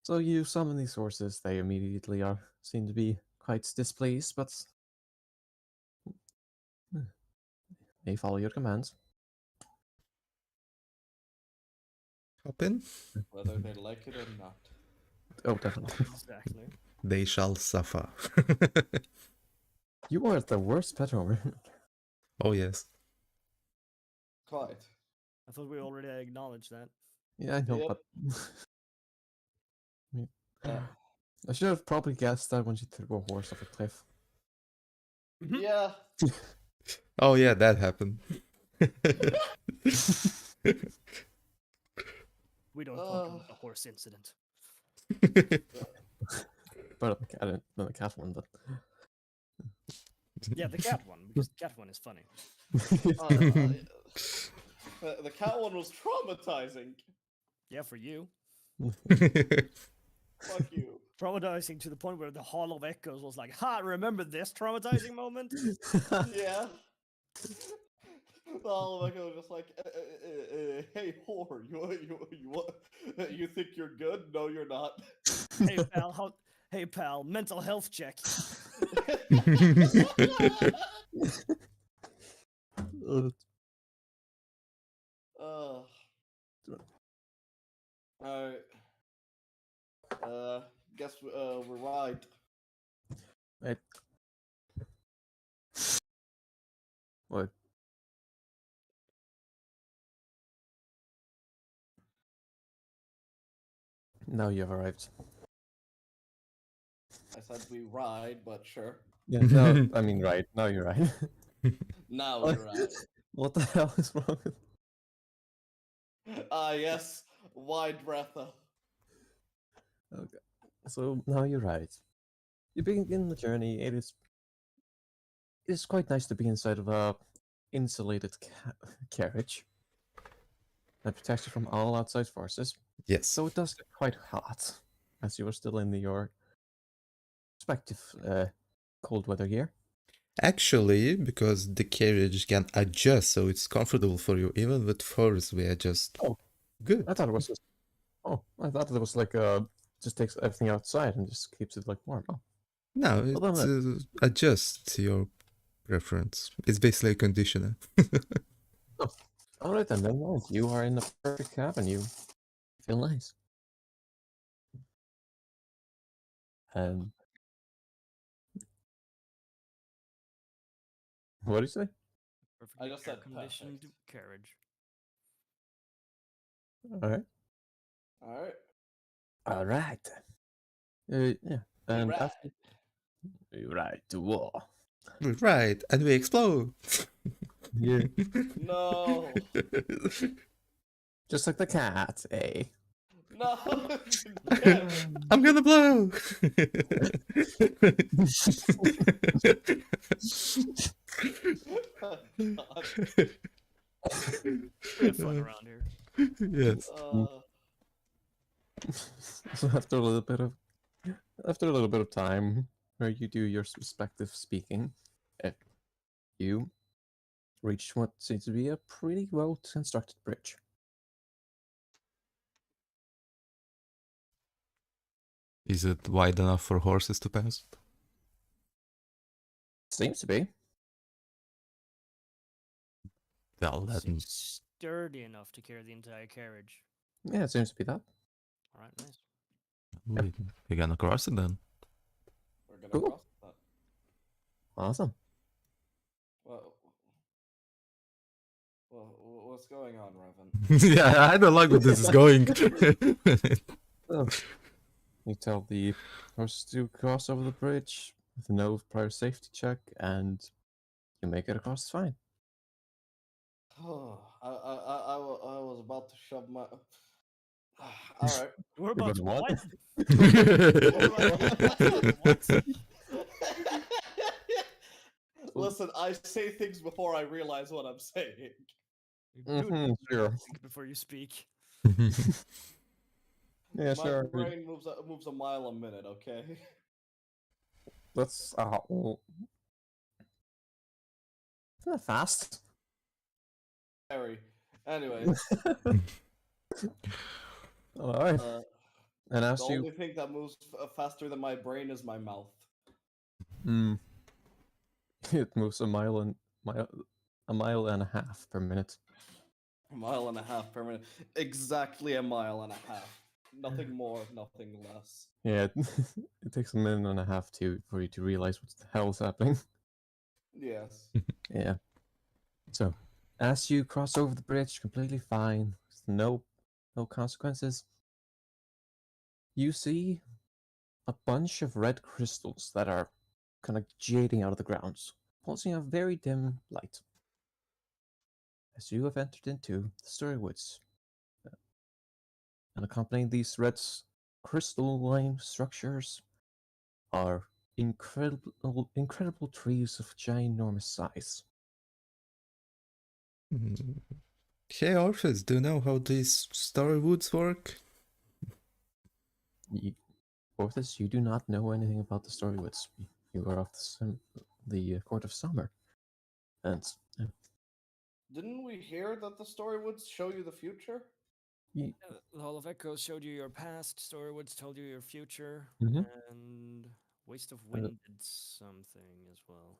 So you summon these horses, they immediately seem to be quite displeased, but they follow your commands. Hop in. Whether they like it or not. Oh, definitely. Exactly. They shall suffer. You are the worst pet owner. Oh, yes. Quite. I thought we already acknowledged that. Yeah, I know, Yep. but Uh, I should have probably guessed that when she threw a horse off a cliff. yeah. Oh yeah, that happened. We don't talk about the horse incident. But than the cat one, but Yeah, the cat one, because the cat one is funny. The cat one was traumatizing. Yeah, for you. Fuck you. Traumatizing to the point where the Hall of Echoes was like, ha, remember this traumatizing moment? Yeah. All of it was just like, hey whore, you think you're good? No, you're not. Hey pal, hey pal, mental health check. Alright. Guess we're right. Right. What? Now you have arrived. I said we ride, but sure. Yeah, no, I mean, right. Now you're right. Now Oh. you're right. What the hell is wrong with... Ah, yes. Wide breather. Okay. So now you're right. You begin the journey. It is quite nice to be inside of a insulated carriage that protects you from all outside forces. Yes. So it does get quite hot, as you are still in your respective cold weather gear. Actually, because the carriage can adjust, so it's comfortable for you. Even with furs, we adjust. Oh. Good. I thought it was just... Oh, I thought it was like just takes everything outside and just keeps it like warm. Oh. No, Well, it then adjusts your preference. It's basically a conditioner. All right then, right. You are in the perfect cabin. You feel nice. What do you say? Perfectly just said air-conditioned perfect. carriage. All right. Alright. All right. Yeah. And Right. after you ride to war. Right, and we explode. Yeah. No. Just like the cat, eh? No. Damn it. I'm gonna blow. God. We have fun around here. Yes. So after a little bit of time where you do your respective speaking, you reach what seems to be a pretty well constructed bridge. Is it wide enough for horses to pass? Seems to be. Well, that Seems sturdy enough to carry the entire carriage. Yeah, it seems to be that. All right, nice. we're gonna cross it then. We're gonna Cool. cross that. Awesome. What's going on, Revan? Yeah, I don't like where this is going. So, you tell the horse to cross over the bridge with no prior safety check, and you make it across fine. Oh, I was about to shove my. All right. We're about to what? what? Listen, I say things before I realize what I'm saying. Sure. Think before you speak. Yeah, My sure. brain moves a mile a minute. Okay. That's well, isn't that fast? Harry. Anyways, All right. And as the you only thing that moves faster than my brain is my mouth. it moves a mile and a half per minute. A mile and a half per minute. Exactly a mile and a half. Nothing more, nothing less. Yeah, it takes a minute and a half for you to realize what the hell is happening. Yes. Yeah. So, as you cross over the bridge, completely fine, with no no consequences. You see a bunch of red crystals that are kind of jading out of the ground, pulsing a very dim light. As you have entered into the Story Woods, and accompanying these red crystalline structures are incredible trees of ginormous size. Mm. Hey Orpheus, do you know how these story woods work? Orthus, you do not know anything about the Story Woods. You are of the Court of Summer, and Didn't we hear that the story would show you the future? you, The Hall of Echoes showed you your past, Storywoods told you your future, Mhm. and Waste of Wind did something as well.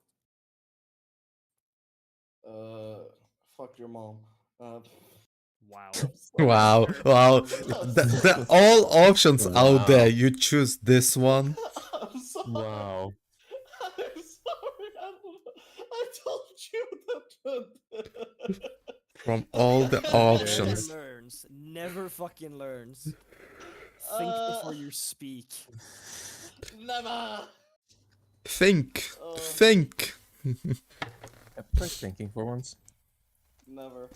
Fuck your mom. Wow. Wow, wow. The all options out there, Wow. you choose this one. I'm sorry. Wow. I'm sorry. I told you that. From all the Never options. learns. Never fucking learns. Think before you speak. Never. Think. Uh, Think. Try thinking for once. Never.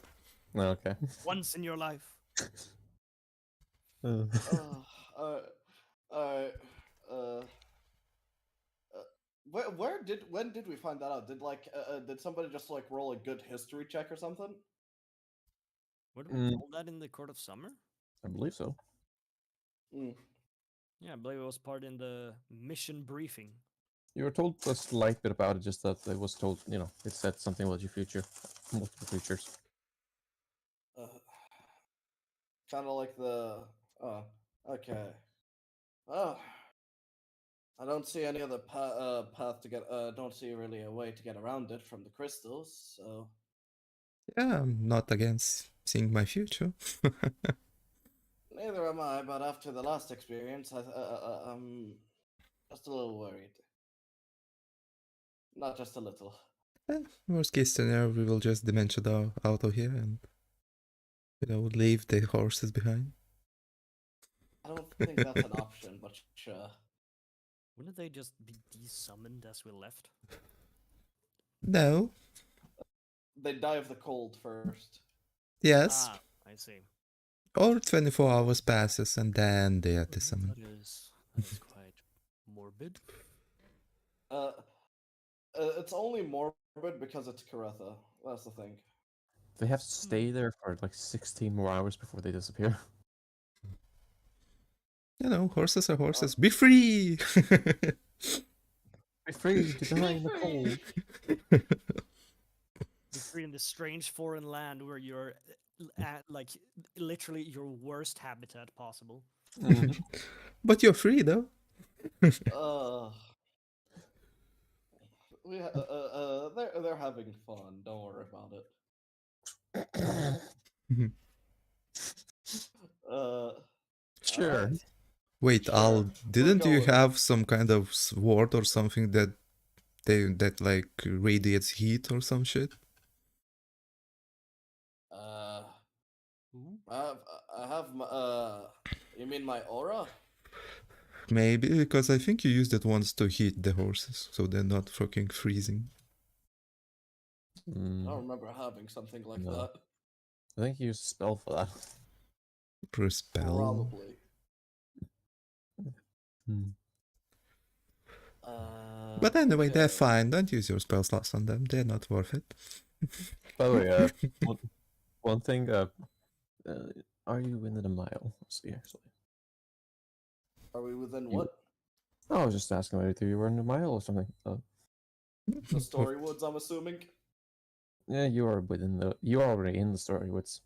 Okay. Once in your life. Alright. Uh, when did we find that out? Did somebody just like roll a good history check or something? What did we Mm. call that in the Court of Summer? I believe so. Mm. Yeah, I believe it was part in the mission briefing. You were told a slight bit about it, just that it was told, it said something about your future, multiple futures. Kind of like the. Oh, okay. Oh, I don't see any other path to get. Don't see really a way to get around it from the crystals. So Yeah, I'm not against seeing my future. neither am I. But after the last experience, I'm just a little worried. Not just a little. Worst case scenario, we will just dementia out of here and leave the horses behind. I don't think that's an option, but sure. Wouldn't they just be desummoned as we left? No. They die of the cold first. Yes. Ah, I see. Or 24 hours passes and then they are desummoned. That is quite morbid. It's only morbid because it's Karetha. That's the thing. They have to stay there for like 16 more hours before they disappear. Horses are horses. Be free! Be free to die in the cold. Be free in this strange foreign land where you're at like literally your worst habitat possible. Mhm. But you're free though. They're having fun. Don't worry about it. Sure. Alright. Wait, Sure, Al, we'll didn't go you with it. have some kind of sword or something that like radiates heat or some shit? I have my. You mean my aura? Maybe, because I think you used it once to heat the horses, so they're not fucking freezing. I don't remember having something like No. that. I think you used a spell for that. For a spell. Probably. But anyway, they're Okay. fine. Don't use your spell slots on them. They're not worth it. By the way, one thing, are you within a mile? Let's see, actually. Are we within You- what? I was just asking whether you were in a mile or something. The story woods, I'm assuming. Yeah, you're already in the Story Woods.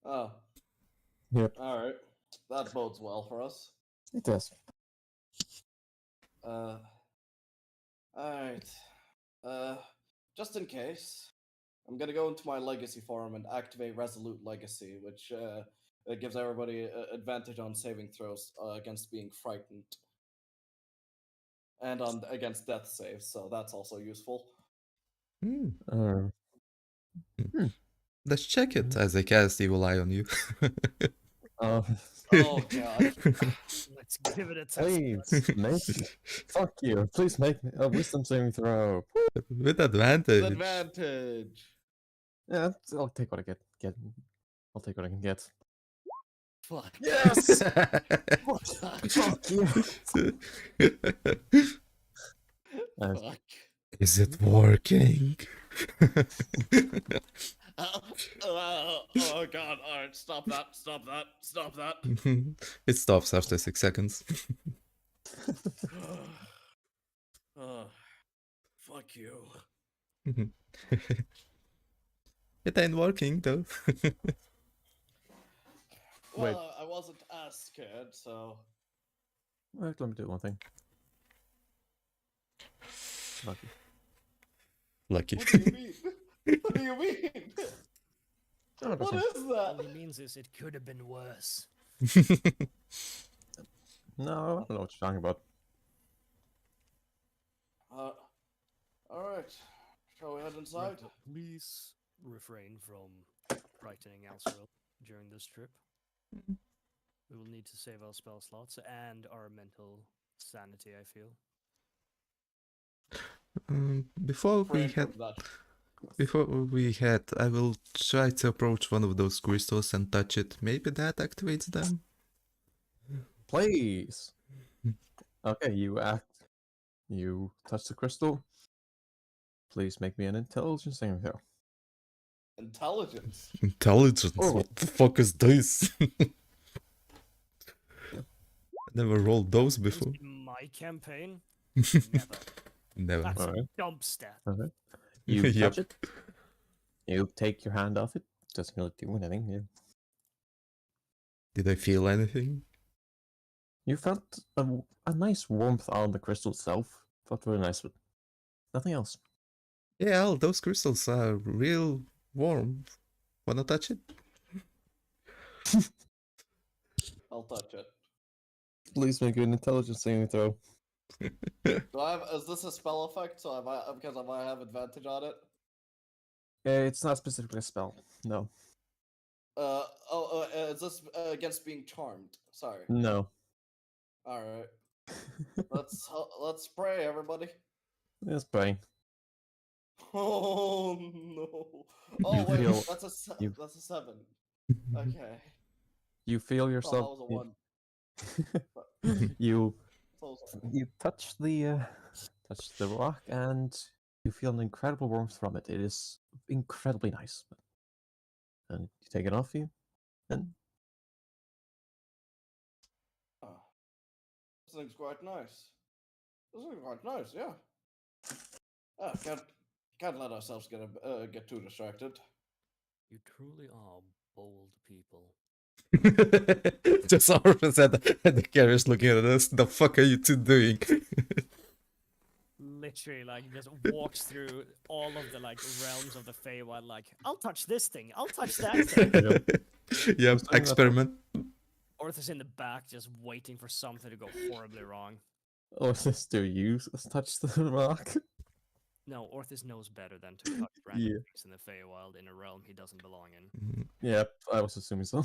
Oh. Yep. Alright. That bodes well for us. It does. Alright. Just in case, I'm gonna go into my legacy forum and activate Resolute Legacy, which it gives everybody advantage on saving throws against being frightened. And on against death saves, so that's also useful. Uh, Let's check it as I cast Evil Eye on you. Oh god. Let's give it a test. please make. Fuck you. Please make me a wisdom saving throw. With advantage. With advantage. Yeah, I'll take what I get. I'll take what I can get. Fuck. Yes. Fuck you. Uh, Fuck. Is it working? Oh god, alright, stop that, stop that, stop that. It stops after 6 seconds. Fuck you. It ain't working though. Well, Wait. I wasn't as scared, so. Let me do one thing. Lucky. Lucky. What do you mean? What do you mean? Oh, What that's is All that? he means is it could have been worse. No, I don't know what you're talking about. Alright. Shall we head inside? Right, but please refrain from frightening Elsewhere during this trip. We will need to save our spell slots and our mental sanity, I feel. Before we Refrain head from that. I will try to approach one of those crystals and touch it. Maybe that activates them. Please. Okay, you act. You touch the crystal. Please make me an intelligence saving throw. Intelligence. Intelligence. Oh. What the fuck is this? I never rolled those This before. in my campaign? Never. Never. That's Alright. a dump stat. Okay. You Yep. touch it. You take your hand off it. Doesn't really do anything. Did I feel anything? You felt a nice warmth on the crystal itself. Felt really nice, but nothing else. Yeah, all those crystals are real warm. Wanna touch it? I'll touch it. Please make an intelligence saving throw. Do I have? Is this a spell effect? So because I might have advantage on it. It's not specifically a spell. No. Is this against being charmed? Sorry. No. All right. Let's pray, everybody. It's playing. Oh no! Oh You wait, feel- that's a you- that's a 7. Okay. You feel Oh, that yourself. was a 1. You That was a 1. you touch the rock and you feel an incredible warmth from it. It is incredibly nice. And you take it off you, and Oh, this thing's quite nice. This thing's quite nice, yeah. Can't let ourselves get too distracted. You truly are bold people. Just Orphan said, and the carrier's looking at us. The fuck are you two doing? Literally, like, just walks through all of the, like, realms of the Feywild, like, I'll touch this thing, I'll touch that thing. Yeah, experiment. Orthus in the back, just waiting for something to go horribly wrong. oh, this do you touch the rock? No, Orthus knows better than to touch random Yeah. things in the Feywild in a realm he doesn't belong in. Yep, I was assuming so.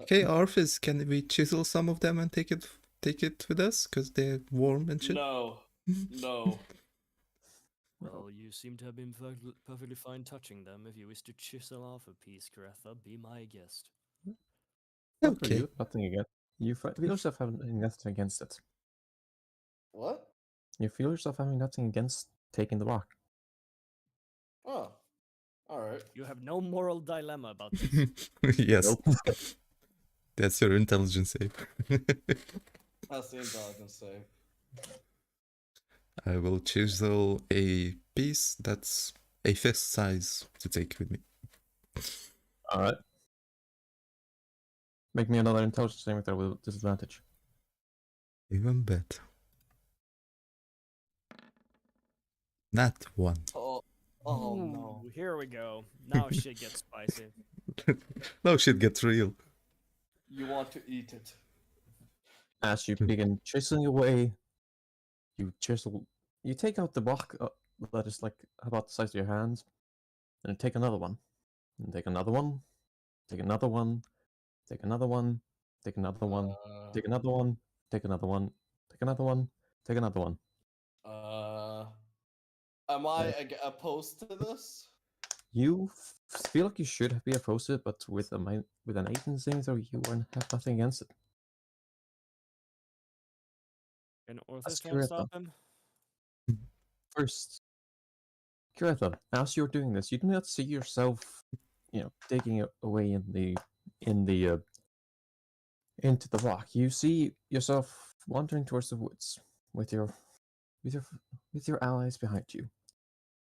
Okay, Orphis, can we chisel some of them and take it with us? Because they're warm and shit? No, no. Well, you seem to have been perfectly fine touching them. If you wish to chisel off a piece, Caretha, be my guest. Not for Okay. you, nothing against you. Feel yourself having nothing against it. What? You feel yourself having nothing against taking the rock. Oh, all right. You have no moral dilemma about this. Yes, Nope. that's your intelligence save. That's the intelligence save. I will chisel a piece that's a fist size to take with me. All right. Make me another intelligence saving throw with disadvantage. Even better. Not one. Oh no. Ooh, here we go. Now shit gets spicy. No shit gets real. You want to eat it? As you begin chiseling away, you take out the rock that is like about the size of your hand, and take another one, and take another one, take another one, Take another one. Take another one. Take another one. Take another one. Take another one. Take another one. Am I opposed to this? You feel like you should be opposed to it, but with with an 8 in Zenithor, you have nothing against it. Can Orthus That's try to correct, stop him? First, Kuretha, as you're doing this, you do not see yourself, digging away into the rock. You see yourself wandering towards the woods with your allies behind you.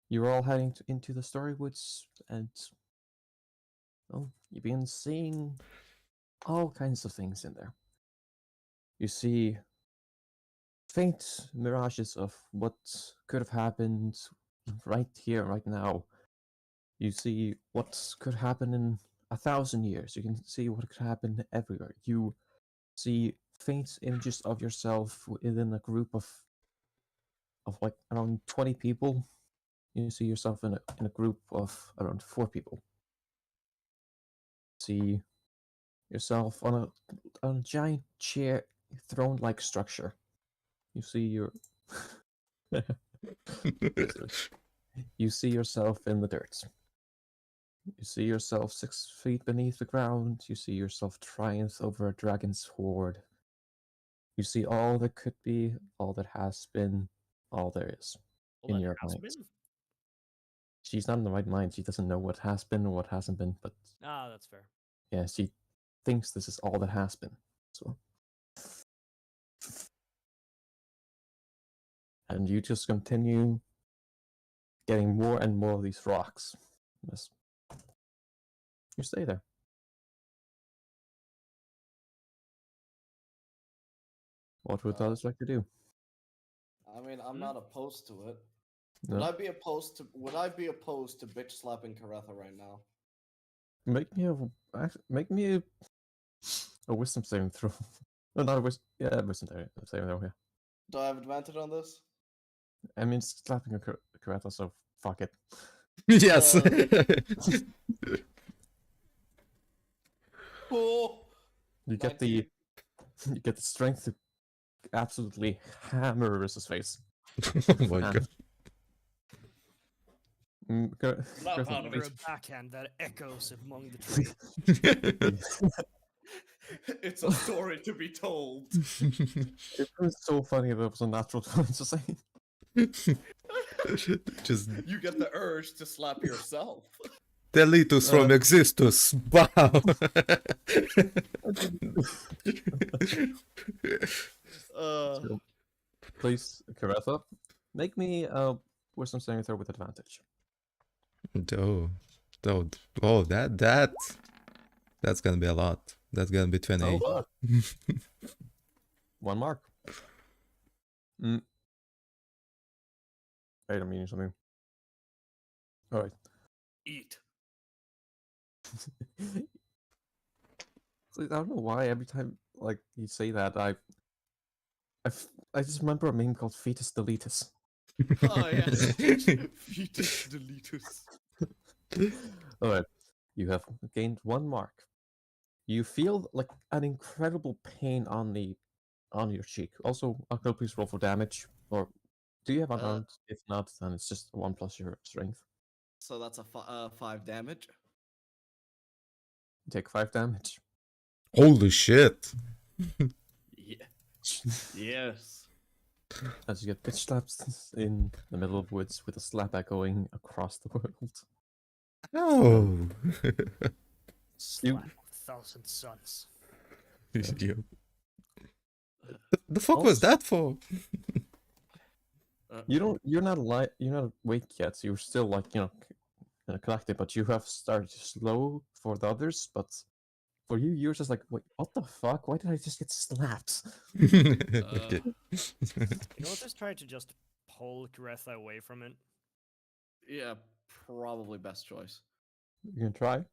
You're all heading into the story woods, and well, you begin seeing all kinds of things in there. You see faint mirages of what could have happened right here, right now. You see what could happen in 1,000 years. You can see what could happen everywhere. You see faint images of yourself within a group of like around 20 people. You see yourself in a group of around 4 people. See yourself on a giant chair throne-like structure. You see your you see yourself in the dirt. You see yourself 6 feet beneath the ground. You see yourself triumph over a dragon's horde. You see all that could be, all that has been, all there is All in that your has mind. been? She's not in the right mind. She doesn't know what has been or what hasn't been, but Ah, that's fair. yeah, she thinks this is all that has been. So, and you just continue getting more and more of these rocks. Yes. You stay there. What would others like to do? I mean, I'm not opposed to it. No? Would I be opposed to? Would I be opposed to bitch slapping Karetha right now? Make me a wisdom saving throw. No, not a wisdom. Yeah, wisdom saving throw. Yeah. Do I have advantage on this? I mean, it's slapping a Kuretha, so fuck it. Yes. Oh, You get 19. you get the strength to absolutely hammer Arissa's face. Oh my god. Slap out of Under it. a backhand that echoes among the trees. It's a story to be told. It was so funny that it was a natural 20 to say. Just You get the urge to slap yourself. delete us from existence. Wow. So, please, Kuretha, make me a wisdom saving throw with advantage. Oh, that's gonna be a lot. That's gonna be 28. Oh, fuck. 1 mark. Wait, I'm meaning something. Alright. Eat. I don't know why every time like you say that I just remember a meme called Fetus Deletus. Oh yes. Fetus deletus. Alright. You have gained 1 mark. You feel like an incredible pain on your cheek. Also, Uncle, please roll for damage. Or do you have unarmed? If not, then it's just 1 plus your strength. So that's a 5 damage. You take 5 damage. Holy shit. Yeah. Yes. As you get pitch slaps in the middle of woods with a slap echoing across the world. Oh. Slap 1,000 suns. You- The fuck was that for? You're not awake yet. So you're still like collected, but you have started slow for the others. But for you, you're just like, wait, what the fuck? Why did I just get slapped? Okay. You know what? Just try to just pull Karetha away from it. Yeah, probably best choice. You can try.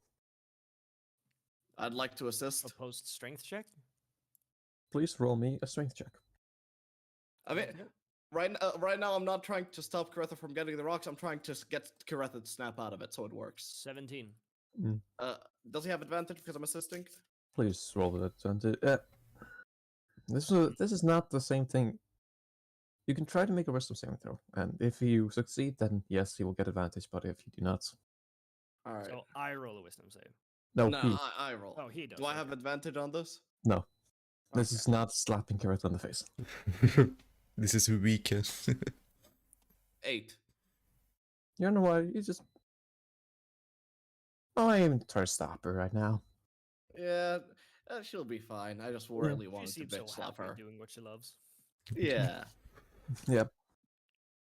I'd like to assist. Opposed strength check. Please roll me a strength check. I mean, right now I'm not trying to stop Karetha from getting the rocks. I'm trying to get Karetha to snap out of it, so it works. 17. Does he have advantage because I'm assisting? Please roll with advantage. This is not the same thing. You can try to make a wisdom saving throw, and if you succeed, then yes, you will get advantage. But if you do not, All right. So I roll a wisdom save. no, no, he, I roll. Oh, he does. Do I have okay. advantage on this? no. This Okay. is not slapping Carrot on the face. This is weekend. 8. You know what? You just. Oh, I am trying to stop her right now. Yeah, she'll be fine. I just really She wanted to seems bitch so slap happy her. doing what she loves. Yeah. Yep.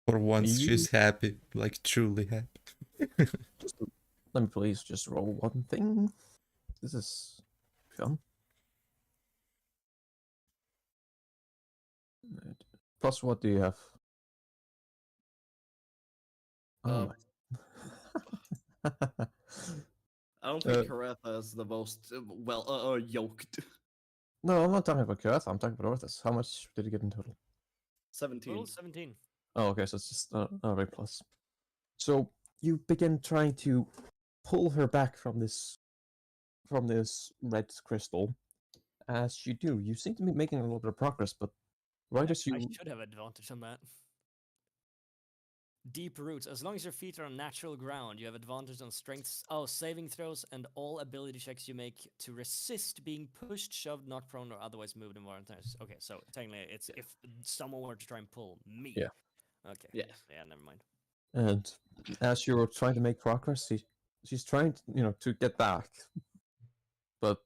For once, You- she's happy, like truly happy. Just, let me please just roll one thing. This is fun. Plus, what do you have? Oh, I don't think Uh, Karetha is the most yoked. no, I'm not talking about Carrot. I'm talking about Orthus. How much did you get in total? 17. Total 17. Oh, okay, so it's just right plus. So you begin trying to pull her back from this red crystal. As you do, you seem to be making a little bit of progress, but right as I you should have advantage on that. Deep roots. As long as your feet are on natural ground, you have advantage on strengths. Oh, saving throws and all ability checks you make to resist being pushed, shoved, knocked prone, or otherwise moved in violent times. Okay, so technically, it's if someone were to try and pull me. Yeah. Okay. Yes. Yeah, never mind. and as you're trying to make progress, she's trying to, to get back, but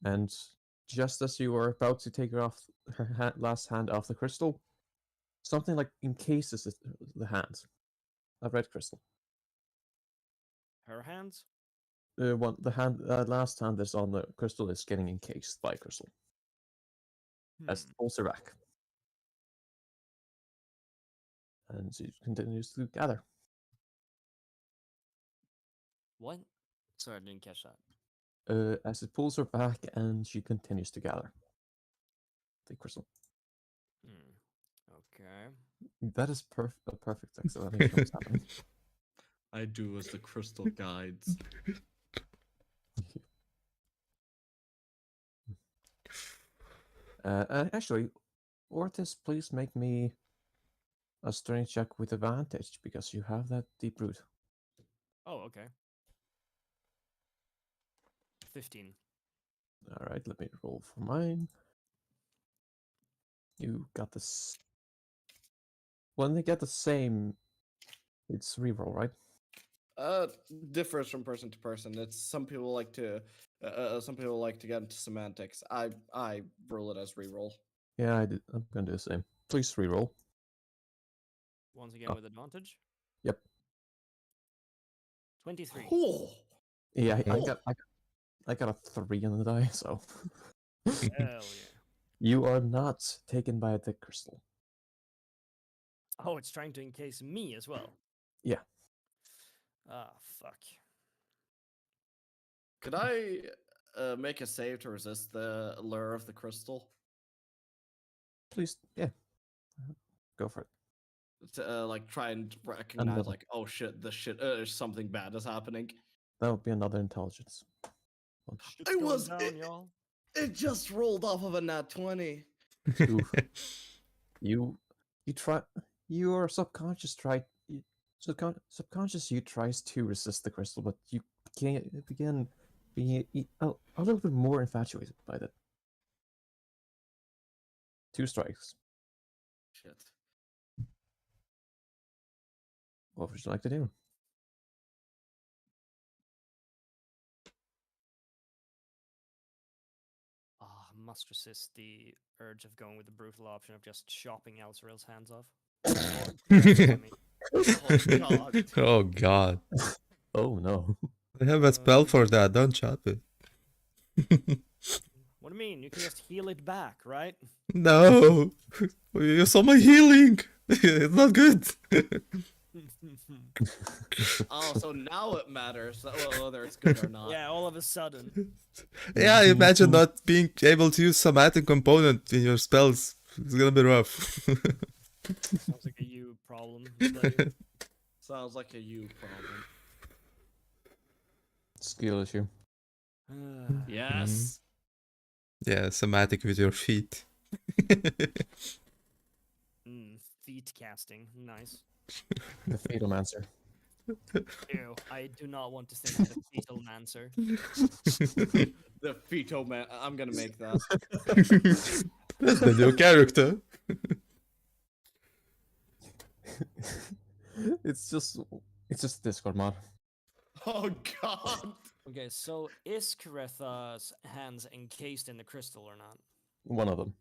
and just as you are about to take her off her last hand off the crystal, something like encases the hand, a red crystal. Her hands? The last hand that's on the crystal is getting encased by crystal as it pulls her back, and she continues to gather. What? Sorry, I didn't catch that. As it pulls her back, and she continues to gather the crystal. Okay. That is a perfect explanation of what's happening. I do as the crystal guides. Actually, Ortis, please make me a strength check with advantage because you have that deep root. Oh, okay. 15. All right, let me roll for mine. You got this. When they get the same, it's reroll, right? Differs from person to person. It's some people like to get into semantics. I roll it as reroll. Yeah, I did. I'm gonna do the same. Please reroll. Once again Oh. with advantage. Yep. 23. Oh, Yeah, Oh. I got a 3 on the die, so Hell yeah. you are not taken by the crystal. Oh, it's trying to encase me as well. Yeah. Ah, fuck. Could I make a save to resist the lure of the crystal? Please, yeah, go for it. To like try and recognize Another. like, oh shit, this shit, something bad is happening. That would be another intelligence. Shit's I going was down, y'all. It just rolled off of a nat 20. Oof. You try. Your subconscious subconscious you tries to resist the crystal, but you can't begin being a little bit more infatuated by that. 2 strikes. Shit. What would you like to do? Ah, must resist the urge of going with the brutal option of just chopping Elsrail's hands off. Oh god. Oh god. Oh no. I have a spell for that, don't chop it. What do you mean? You can just heal it back, right? No! You saw my healing! It's not good! Oh, so now it matters whether it's good or not. Yeah, all of a sudden. Yeah, imagine not being able to use somatic component in your spells. It's gonna be rough. Sounds like a you problem. buddy. Sounds like a you problem. Skill issue. Yes. Yeah, somatic with your feet. Feet casting. Nice. The Fatal Mancer. Ew, I do not want to think of the fetal mancer. The fetal man. I'm gonna make that. That's the new character. It's just Discord mod. Oh god. Okay, so is Karetha's hands encased in the crystal or not? One of them.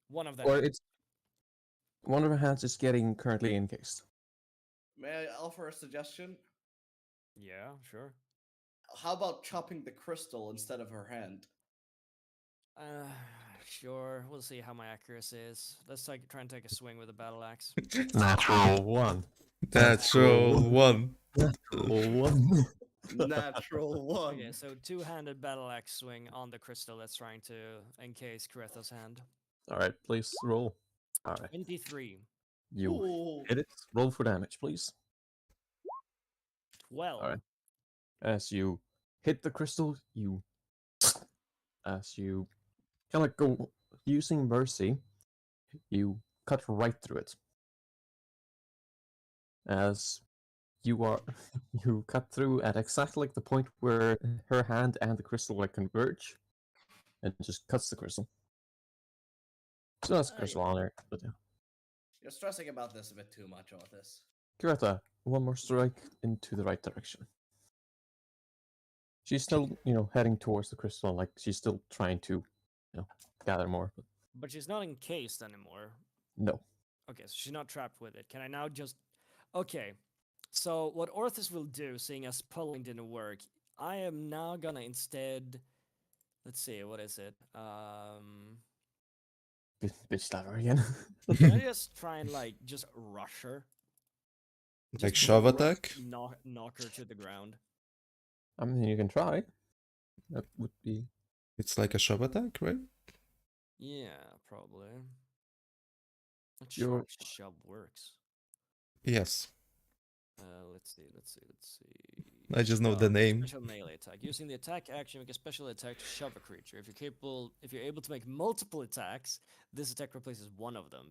One of them. Or it's one of her hands is getting currently encased. May I offer a suggestion? Yeah, sure. How about chopping the crystal instead of her hand? Uh, sure. We'll see how my accuracy is. Let's try and take a swing with a battle axe. Natural one. Natural one. Natural one. Natural one. Okay, so two-handed battle axe swing on the crystal that's trying to encase Karetha's hand. Alright, please roll. Alright. 23. You Ooh. hit it. Roll for damage, please. 12. Alright. As you hit the crystal, as you kind of like go using mercy, you cut right through it. As you cut through at exactly like the point where her hand and the crystal like converge, and it just cuts the crystal. So that's crystal on there. But yeah. You're stressing about this a bit too much, Otis. Kirata, one more strike into the right direction. She's still, heading towards the crystal, like she's still trying to, gather more. But But she's not encased anymore. no. Okay, so she's not trapped with it. Can I now just... Okay, so what Orthus will do, seeing as pulling didn't work, I am now gonna instead... Let's see, what is it? Bitch stabber again. Can I just try and, just rush her? Like Just shove rush- attack? Knock her to the ground. I mean, you can try. That would be. It's like a shove attack, right? Yeah, probably. Not You're- sure if shove works. Yes. Let's see. I just know the Shove, name. Special melee attack. Using the attack action, make a special attack to shove a creature. If you're able to make multiple attacks, this attack replaces one of them.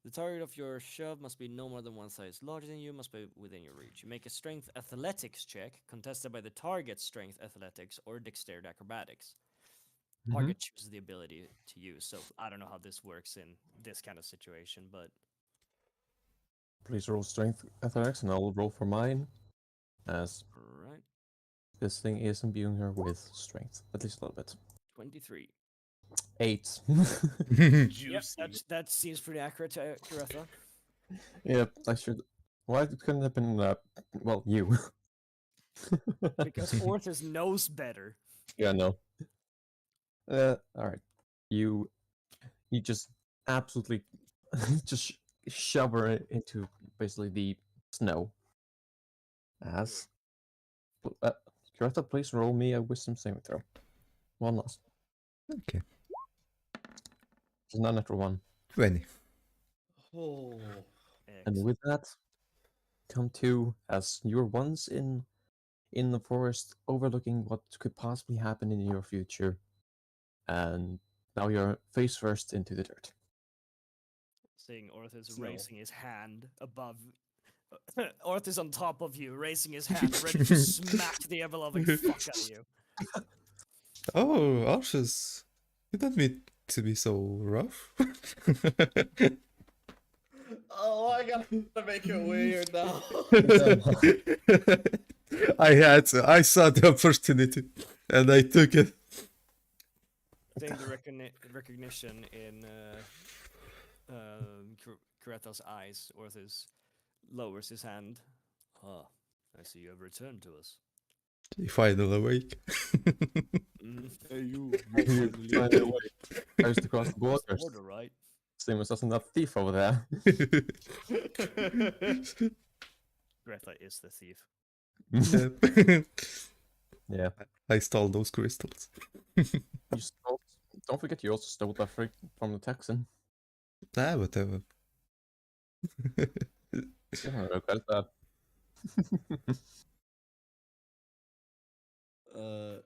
The target of your shove must be no more than one size larger than you, must be within your reach. You make a strength athletics check, contested by the target's strength athletics or dexterity acrobatics. Target chooses the ability to use, so I don't know how this works in this kind of situation, but Please roll strength athletics, and I'll roll for mine. As alright. this thing is imbuing her with strength, at least a little bit. 23. 8. Yep, Juicy. that seems pretty accurate to Karetha. Yep, I should. Why couldn't it have been? Well, you. Because Orthus knows better. Yeah, no. All right. You just absolutely just shove her into basically the snow. As Greta, please roll me a wisdom saving throw. One last. Okay. It's not natural one. 20. Oh. And with that, come to as you were once in the forest, overlooking what could possibly happen in your future, and now you're face first into the dirt. Seeing Orthus Snow. raising his hand above. Orthus on top of you, raising his hand, ready to smack the ever-loving fuck out of you. Oh, Arches. You don't mean to be so rough. Oh, I gotta make it weird now. I saw the opportunity and I took it. Seeing the recognition in Karetha's eyes, Orthus lowers his hand. Ah, I see you have returned to us. You finally awake. Hey, you Goes to cross the borders. Order, right? Same as us and that thief over there. Karetha is the thief. Yep. Yeah. I stole those crystals. You stole, don't forget you also stole that from the Texan. Ah, whatever. You don't regret that. uh,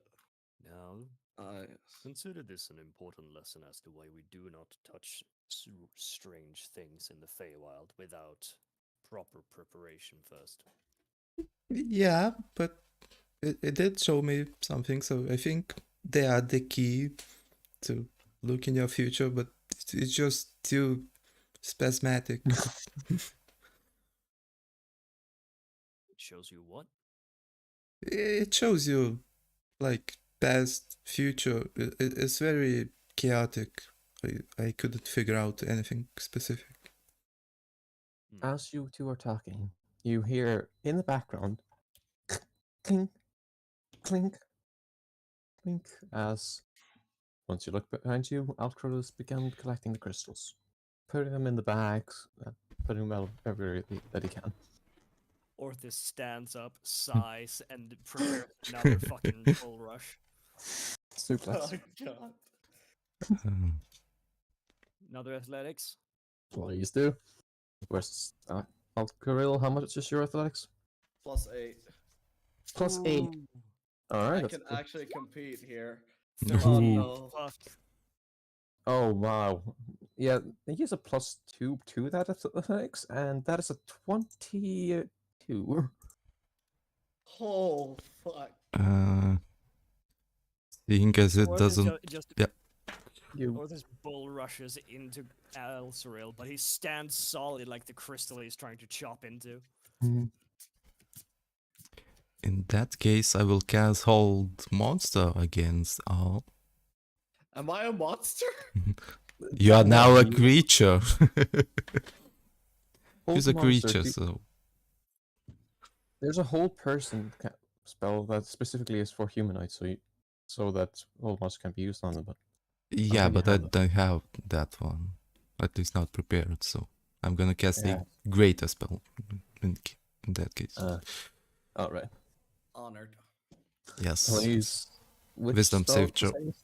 No. Consider this an important lesson as to why we do not touch strange things in the Feywild without proper preparation first. Yeah, but it did show me something, so I think they are the key to look in your future, but it's just too spasmodic. It shows you what? It shows you like past, future. It's very chaotic. I couldn't figure out anything specific. As you two are talking, you hear in the background clink, clink, clink, as once you look behind you, Alcruz began collecting the crystals, putting them in the bags, putting them everywhere that he can. Orthis stands up, sighs, and prepares another fucking bull rush. Suplex. Oh god. Another athletics. Please do. Where's Alcruz? How much is your athletics? +8. +8. All right. I That's can good. actually compete here. Ooh. Oh Ooh. no. Fuck. Oh wow. Yeah, they use a +2 to that athletics, and that is a 22. Oh fuck. Seeing as it Orthis doesn't. just Yeah. You Orthis bull rushes into Elsuril, but he stands solid like the crystal he's trying to chop into. In that case, I will cast Hold Monster against Al. Am I a monster? You are now a you- creature. Hold He's a monster, creature, so. there's a whole person spell that specifically is for humanoids, so that whole monster can be used on them. But Yeah, think you but I have it. don't have that one. At least not prepared, so I'm gonna cast Yeah. a greater spell in that case. All right. Honored. Yes. Please. Which Wisdom spell save was throw. that?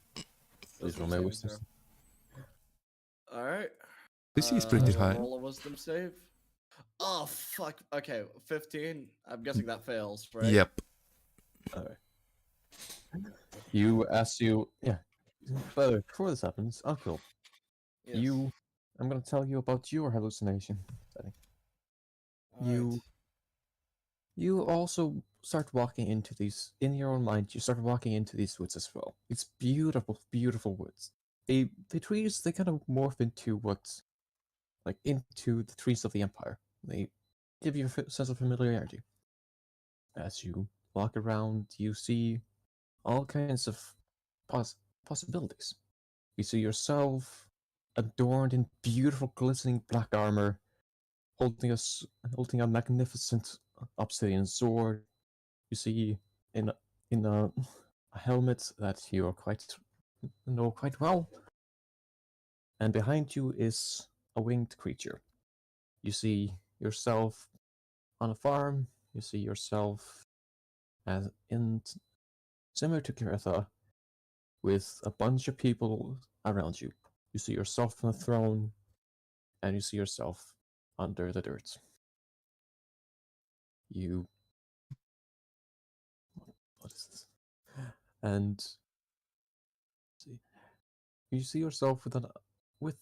Please roll my wisdom. Alright. This is pretty high. Roll a wisdom save. Oh fuck. Okay, 15. I'm guessing that fails, right? Yep. All right. Yeah. But before this happens, Uncle, Yes. I'm gonna tell you about your hallucination. Setting. Alright. You also start walking into these in your own mind. You start walking into these woods as well. It's beautiful, beautiful woods. The trees they kind of morph into into the trees of the empire. They give you a sense of familiarity. As you walk around, you see all kinds of possibilities. You see yourself adorned in beautiful, glistening black armor, holding a magnificent obsidian sword. You see in a helmet that you are know quite well, and behind you is a winged creature. You see yourself on a farm. You see yourself as in similar to Kiritha, with a bunch of people around you. You see yourself on a throne, and you see yourself under the dirt. What is this? And you see yourself with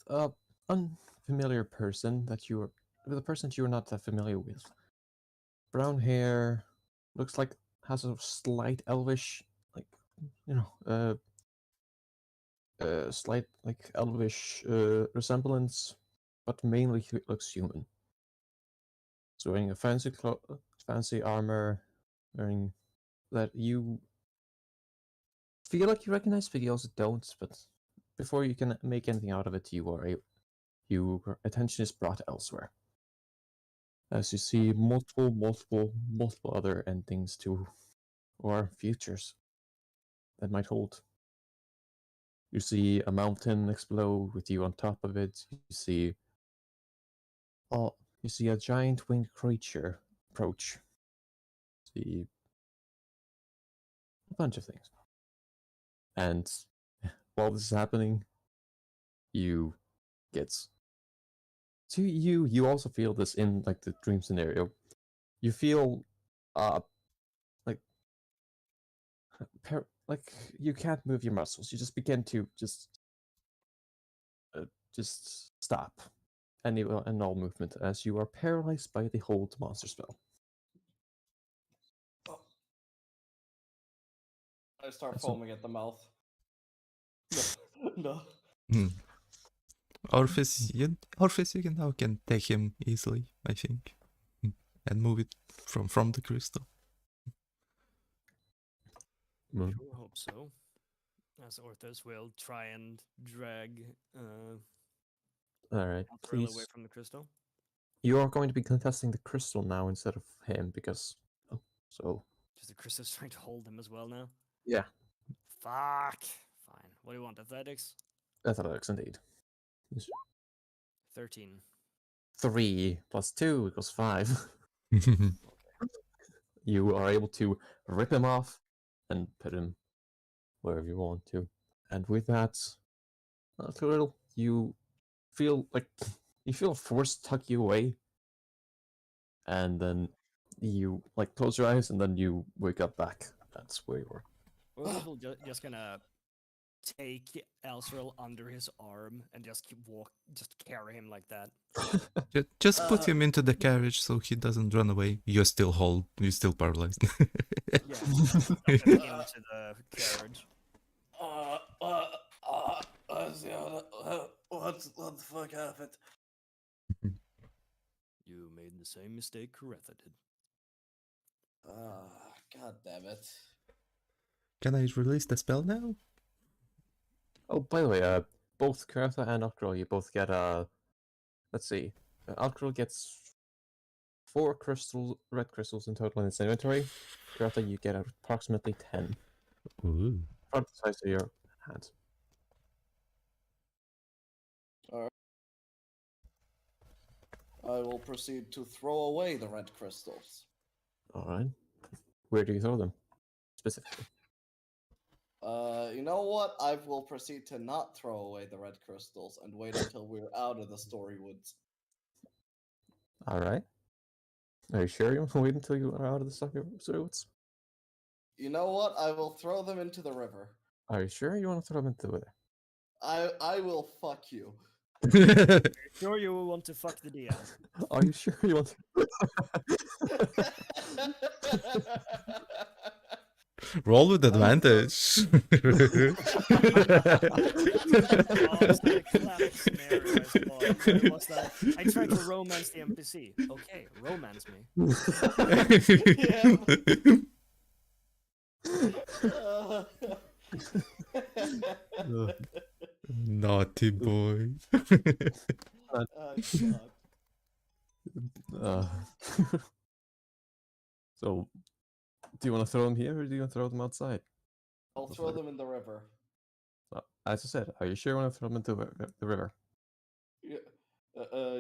a unfamiliar person with a person you're not that familiar with. Brown hair, looks like has a slight elvish, like slight like elvish resemblance, but mainly he looks human. So wearing a fancy armor, wearing that you feel like you recognize, but you also don't. But before you can make anything out of it, your attention is brought elsewhere. As you see multiple other endings to or futures that might hold. You see a mountain explode with you on top of it. You see a giant winged creature approach. See a bunch of things. And while this is happening, you get to you also feel this in like the dream scenario. You feel like like you can't move your muscles. You just begin to just stop any and all movement as you are paralyzed by the hold monster spell. I start So- foaming at the mouth. No, no. Hmm. Orpheus, you can now can take him easily, I think, and move it from the crystal. Mm. Sure hope so. As Orthos will try and drag All right, Althrill away please. from the crystal. You are going to be contesting the crystal now instead of him because. Oh, so Just the crystal's trying to hold him as well now. yeah, Fuck. Fine. What do you want? Athletics? athletics indeed. 13. 3 plus 2 equals 5. You are able to rip him off and put him wherever you want to. And with that, Tyrell, you feel like you feel a force tuck you away, and then you like close your eyes, and then you wake up back. That's where you were. Orthos will just gonna take Althrill under his arm and just just carry him like that. Just put him into the carriage so he doesn't run away. You're still paralyzed. Yeah. Stuff him into the carriage. What the fuck happened? You made the same mistake Karetha did. God damn it. Can I release the spell now? Oh, by the way, both Karatha and Ockrol, you both get let's see, Ockrol gets 4 red crystals in total in its inventory. Karatha, you get approximately 10. Ooh. About the size of your hand. I will proceed to throw away the red crystals. All right. Where do you throw them specifically? You know what? I will proceed to not throw away the red crystals and wait until we're out of the story woods. All right. Are you sure you want to wait until you are out of the story woods? You know what? I will throw them into the river. Are you sure you want to throw them into the river? I will fuck you. Sure you want to fuck the DM. Are you sure you want to? Roll with advantage. Oh, it's not a classic scenario, I suppose. It was that I tried to romance the NPC. Okay, romance me. Naughty boy. God. Uh, so, do you want to throw them here or do you want to throw them outside? I'll throw them in the river. As I said, are you sure you want to throw them into the river?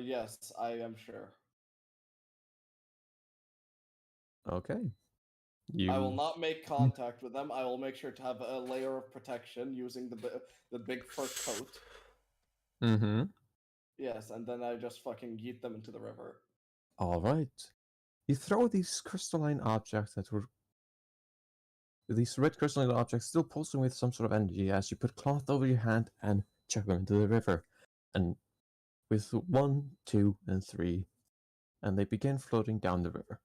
Yes, I am sure. Okay. You. I will not make contact with them. I will make sure to have a layer of protection using the big fur coat. Mm-hmm. Yes, and then I just fucking yeet them into the river. All right. You throw these crystalline objects these red crystalline objects still pulsing with some sort of energy as you put cloth over your hand and chuck them into the river. And with 1, 2, and 3, and they begin floating down the river.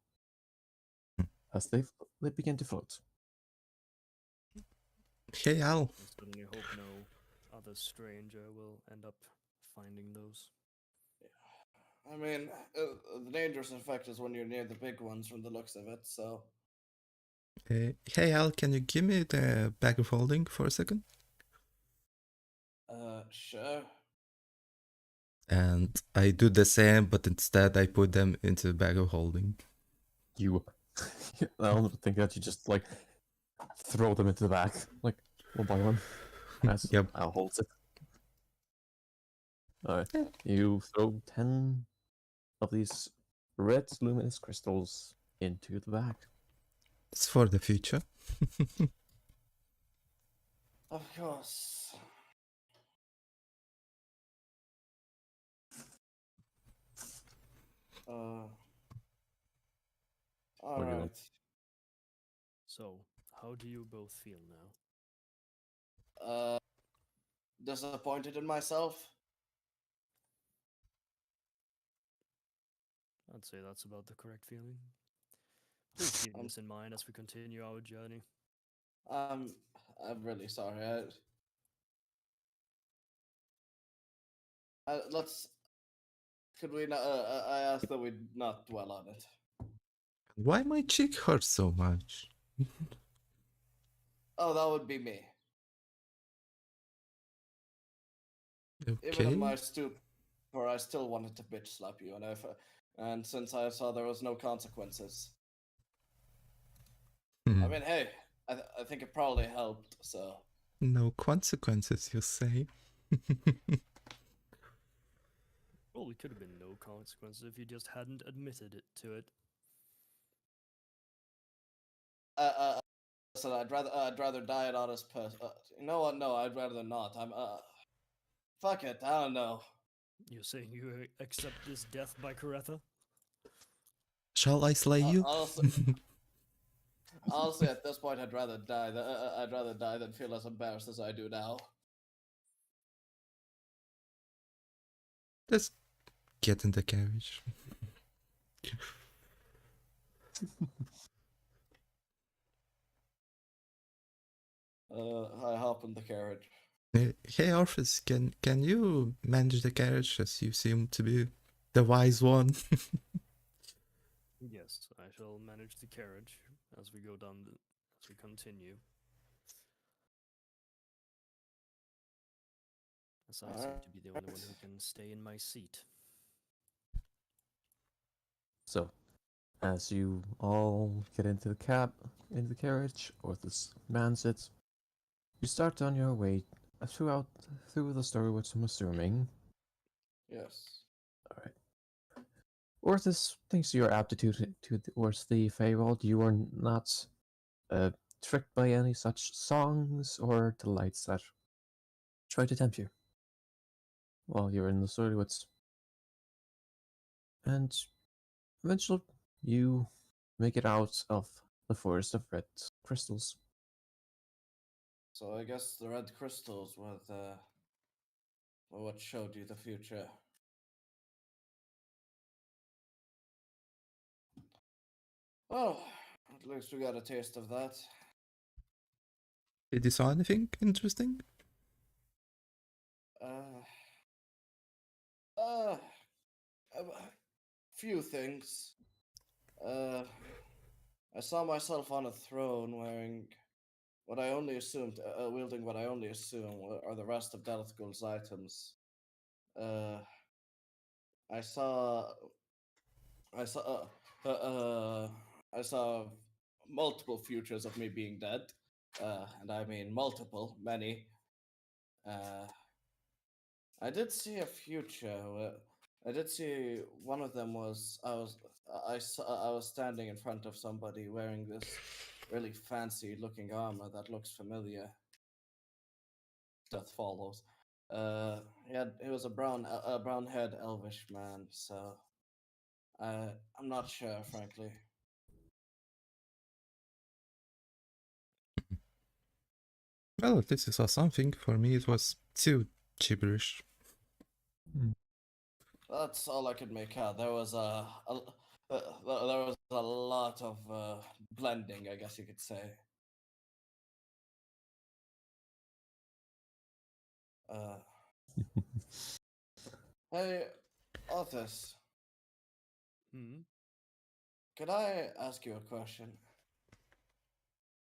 As they begin to float. Hey Al. I certainly hope no other stranger will end up finding those. I mean, the dangerous effect is when you're near the big ones from the looks of it, so... Hey Al, can you give me the bag of holding for a second? Sure. And I do the same, but instead I put them into the bag of holding. I don't think that you just like throw them into the back, like one by one. Yep. I'll hold it. Alright. You throw 10 of these red luminous crystals into the bag. It's for the future. Of course. What do you want? Alright. So, how do you both feel now? disappointed in myself. I'd say that's about the correct feeling. Please keep Um, this in mind as we continue our journey. I'm I'm really sorry. Let's. Could we not? I ask that we not dwell on it. Why my cheek hurts so much? Oh, that would be me. Even in Okay. my stupor, I still wanted to bitch slap you, and since I saw there was no consequences, Hmm. I mean, hey, I think it probably helped. So No consequences, you say? Well, it could have been no consequences if you just hadn't admitted it to it. uh, so I'd rather die an honest person. You know what? No, I'd rather not. Fuck it. I don't know. You're saying you accept this death by Karetha? Shall I slay you? Honestly, at this point, I'd rather die. I'd rather die than feel as embarrassed as I do now. Let's get in the carriage. I hop in the carriage. Hey Orpheus, can you manage the carriage as you seem to be the wise one? Yes, I shall manage the carriage as we go down, as we continue. As I seem to be the only one who can stay in my seat. So, as you all get into the into the carriage, Orthus mans it. You start on your way through the story, which I'm assuming. Yes. All right. Orthus, thanks to your aptitude towards the Fey world, you are not tricked by any such songs or delights that try to tempt you while you're in the story woods. And eventually, you make it out of the forest of red crystals. So I guess the red crystals were what showed you the future. Oh, at least we got a taste of that. Did you saw anything interesting? Uh, uh, a few things. Uh, I saw myself on a throne wearing what I only assumed, wielding what I only assume are the rest of Delithgul's items. Uh, I saw, I saw, I saw multiple futures of me being dead, and I mean multiple, many. Uh, I did see a future. I did see one of them was I was standing in front of somebody wearing this really fancy looking armor that looks familiar. Death follows. He was a brown haired elvish man. So I'm not sure, frankly. Well, at least you saw something. For me, it was too gibberish. That's all I could make out. There was there was a lot of blending, I guess you could say. Uh, hey, Othis, Hmm? could I ask you a question?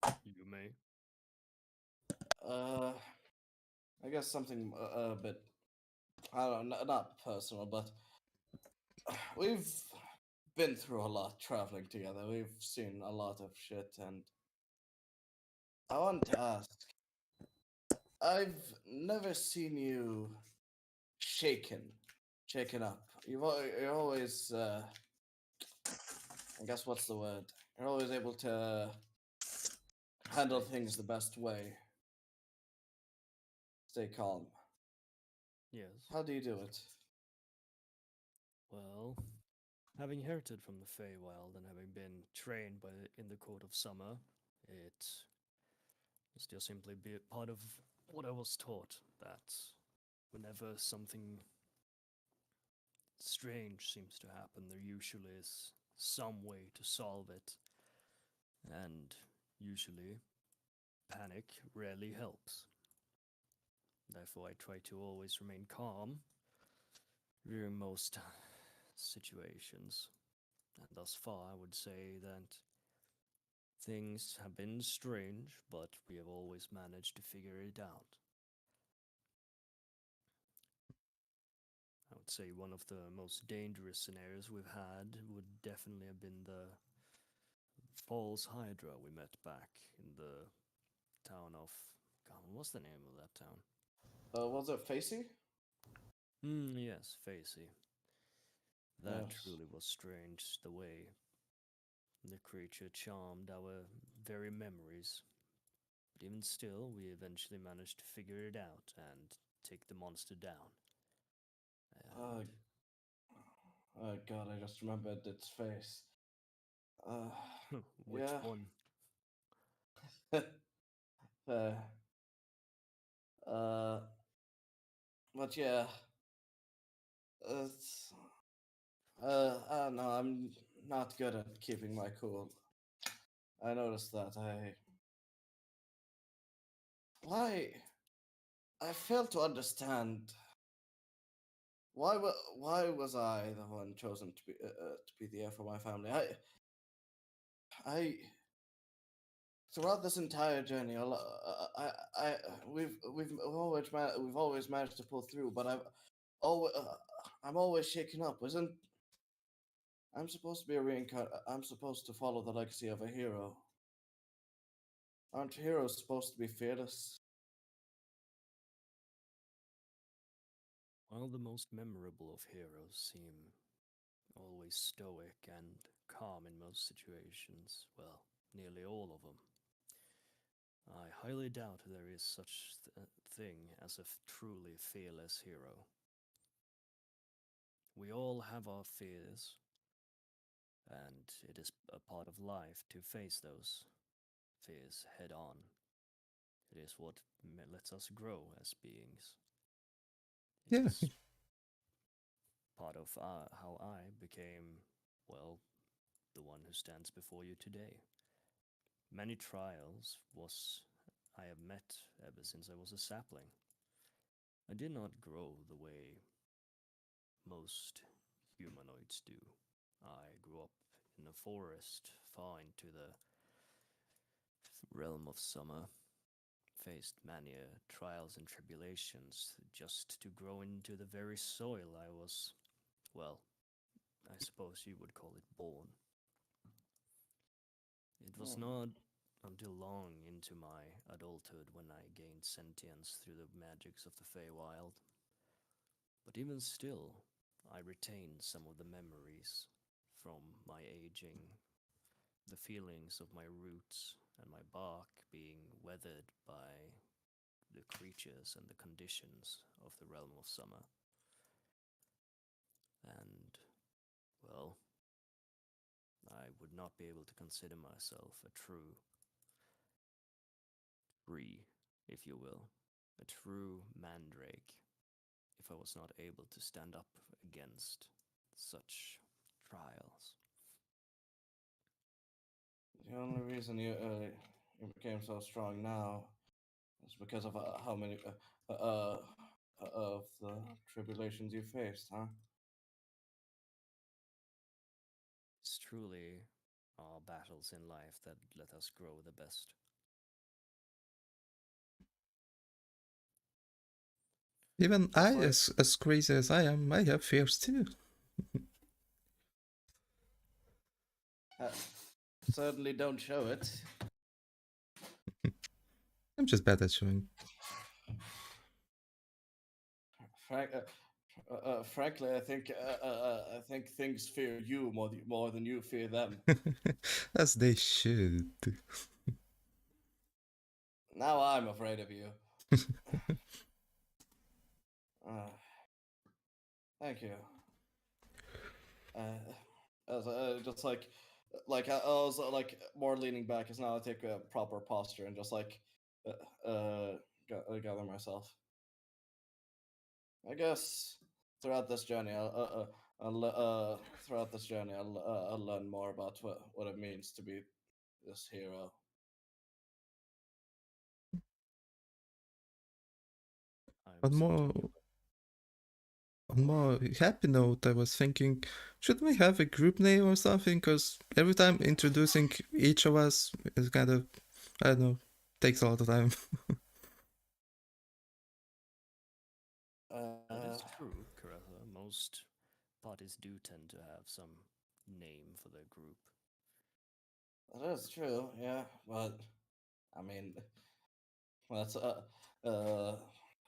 You may. Uh, I guess something a bit, I don't know, not personal, but we've been through a lot traveling together. We've seen a lot of shit, and I want to ask. I've never seen you shaken, shaken up. You're always, I guess what's the word? You're always able to handle things the best way. Stay calm. Yes. How do you do it? Well, having inherited from the Feywild and having been trained in the Court of Summer, it is just simply be part of what I was taught that whenever something strange seems to happen, there usually is some way to solve it, and usually panic rarely helps. Therefore, I try to always remain calm during most situations. And thus far, I would say that things have been strange, but we have always managed to figure it out. I would say one of the most dangerous scenarios we've had would definitely have been the false Hydra we met back in the town of. God, what's the name of that town? Was it Facey? Yes, Facey. That Yes. truly was strange, the way the creature charmed our very memories. But even still, we eventually managed to figure it out and take the monster down. Uh, And oh God, I just remembered its face. which Yeah. one? uh, uh, but yeah, it's, no, I'm not good at keeping my cool. I noticed that. Why? I fail to understand. Why was I the one chosen to be the heir for my family? I throughout this entire journey, I we've always managed to pull through, but I'm always shaken up. Isn't I'm supposed to be a I'm supposed to follow the legacy of a hero. Aren't heroes supposed to be fearless? While the most memorable of heroes seem always stoic and calm in most situations, well, nearly all of them, I highly doubt there is such a thing as a truly fearless hero. We all have our fears, and it is a part of life to face those fears head on. It is what lets us grow as beings. It Yeah. is part of how I became, well, the one who stands before you today. Many trials was I have met ever since I was a sapling. I did not grow the way most humanoids do. I grew up in a forest far into the realm of summer, faced many trials and tribulations just to grow into the very soil I was, well, I suppose you would call it born. It was Hmm. not until long into my adulthood when I gained sentience through the magics of the Feywild. But even still, I retain some of the memories from my aging, the feelings of my roots and my bark being weathered by the creatures and the conditions of the realm of summer. And, well, I would not be able to consider myself a true Bree, if you will, a true mandrake, if I was not able to stand up against such trials. The only reason you became so strong now is because of how many of the tribulations you faced, huh? It's truly our battles in life that let us grow the best. Even Just I, like as crazy as I am, I have fears too. uh, certainly don't show it. I'm just bad at showing. Frankly, I think things fear you more than you fear them. As they should. Now I'm afraid of you. Uh, Thank you. As just I was like more leaning back as now I take a proper posture and just like uh, uh gather myself. I guess throughout this journey, I'll learn more about what it means to be this hero. I'm One more, certain you on more happy note, I was thinking, should we have a group name or something? Because every time introducing each of us is kind of, I don't know, takes a lot of time. That is true, Karatha. Most parties do tend to have some name for their group. That is true, yeah, but I mean, that's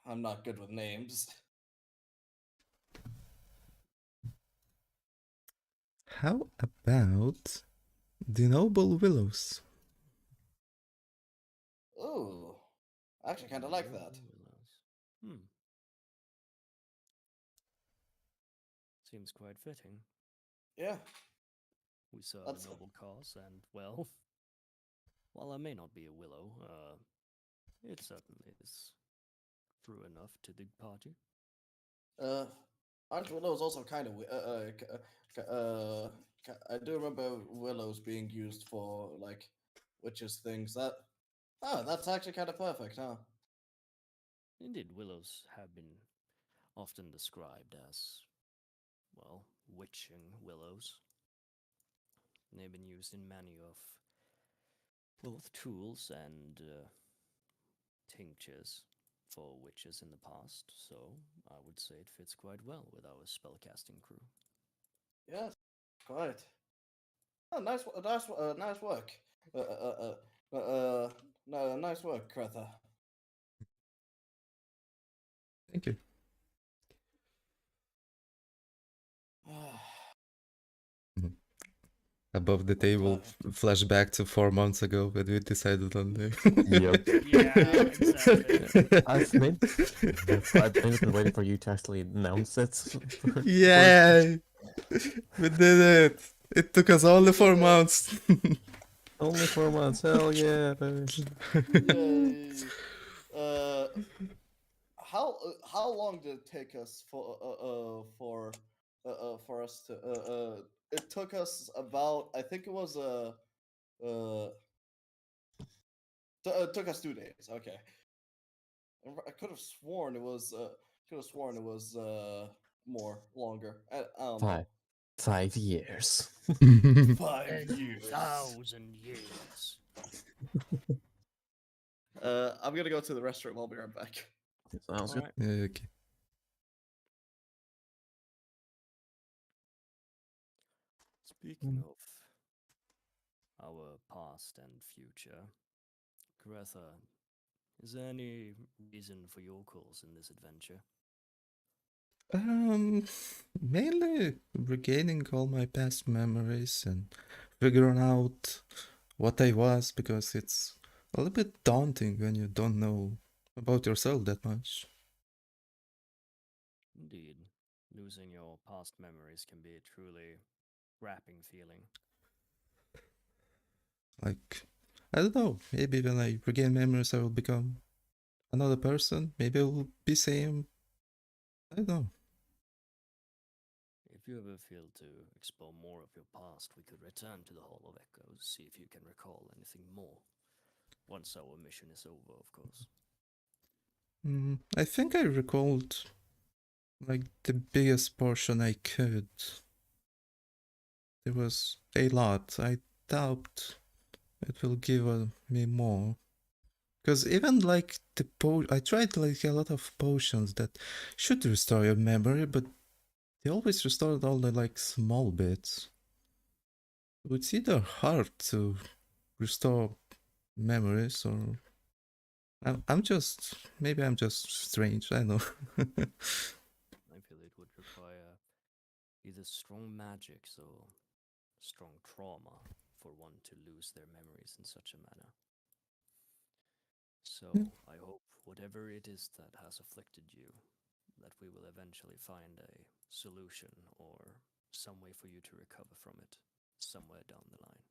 I'm not good with names. How about the Noble Willows? Ooh, I actually kind of like that. Hmm. Seems quite fitting. Yeah, We serve That's- a noble cause, and well, while I may not be a willow, it certainly is true enough to the party. aren't willows also kind of I do remember willows being used for like witches things. That's actually kind of perfect, huh? Indeed, willows have been often described as, well, witching willows. They've been used in many of both tools and tinctures for witches in the past, so I would say it fits quite well with our spellcasting crew. Yes, quite. Oh, nice work. No, nice work, Kretha. Thank you. Above the table, flashback to 4 months ago when we decided on the. Yep. Yeah, exactly. I've been waiting for you to actually announce it. Yeah, we did it. It took us only 4 months. Only 4 months. Hell yeah, baby. Yay. How long did it take us for us to it took us about, I think it was it took us 2 days. Okay. I could have sworn it was more longer. I don't know. 5 years. 5 years. 10,000 years. I'm gonna go to the restroom. I'll be right back. Sounds good. Alright. Yeah, okay. Speaking of our past and future, Karetha, is there any reason for your calls in this adventure? Mainly regaining all my past memories and figuring out what I was, because it's a little bit daunting when you don't know about yourself that much. Indeed, losing your past memories can be a truly wrapping feeling. Like, I don't know, maybe when I regain memories, I will become another person. Maybe I will be same. I don't know. If you ever feel to explore more of your past, we could return to the Hall of Echoes, see if you can recall anything more. Once our mission is over, of course. I think I recalled like the biggest portion I could. There was a lot. I doubt it will give me more. Because even like I tried like a lot of potions that should restore your memory, but they always restored all the like small bits. It's either hard to restore memories, or I'm just, maybe I'm just strange. I don't know. I feel it would require either strong magics or strong trauma for one to lose their memories in such a manner. So I hope whatever it is that has afflicted you, that we will eventually find a solution or some way for you to recover from it somewhere down the line.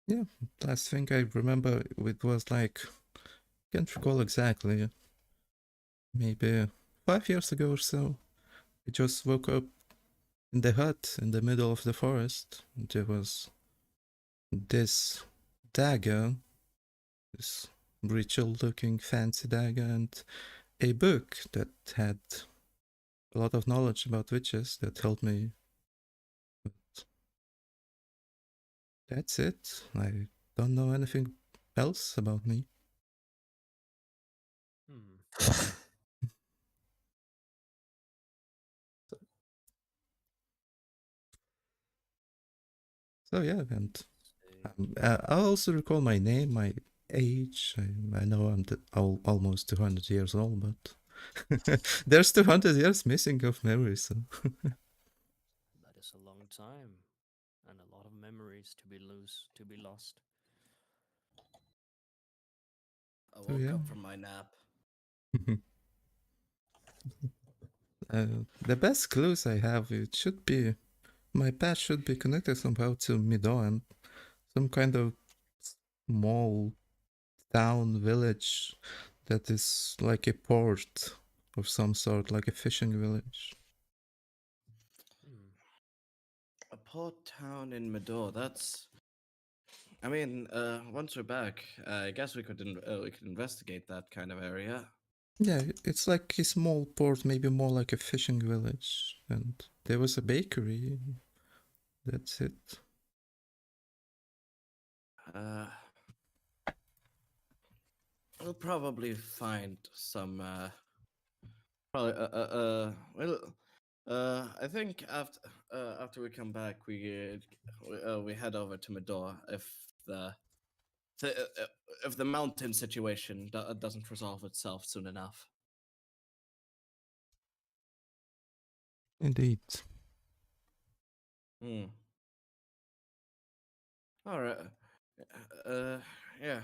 Yeah, last thing I remember, it was like Can't recall exactly. Maybe 5 years ago or so. I just woke up in the hut in the middle of the forest. There was this dagger, this ritual looking fancy dagger, and a book that had a lot of knowledge about witches that helped me. But that's it. I don't know anything else about me. Hmm. So yeah, and See. I also recall my name, my age. I know I'm almost 200 years old, but there's 200 years missing of memory, so That is a long time, and a lot of memories to be lost. I So woke yeah. up from my nap. The best clues I have, it should be my path should be connected somehow to Midon, some kind of small town village that is like a port of some sort, like a fishing village. Hmm. A port town in Medor. That's. I mean, once we're back, I guess we could investigate that kind of area. Yeah, it's like a small port, maybe more like a fishing village, and there was a bakery. That's it. We'll probably find some. Probably. I think after we come back, we head over to Medor if the mountain situation doesn't resolve itself soon enough. Indeed. Hmm. All right. Yeah.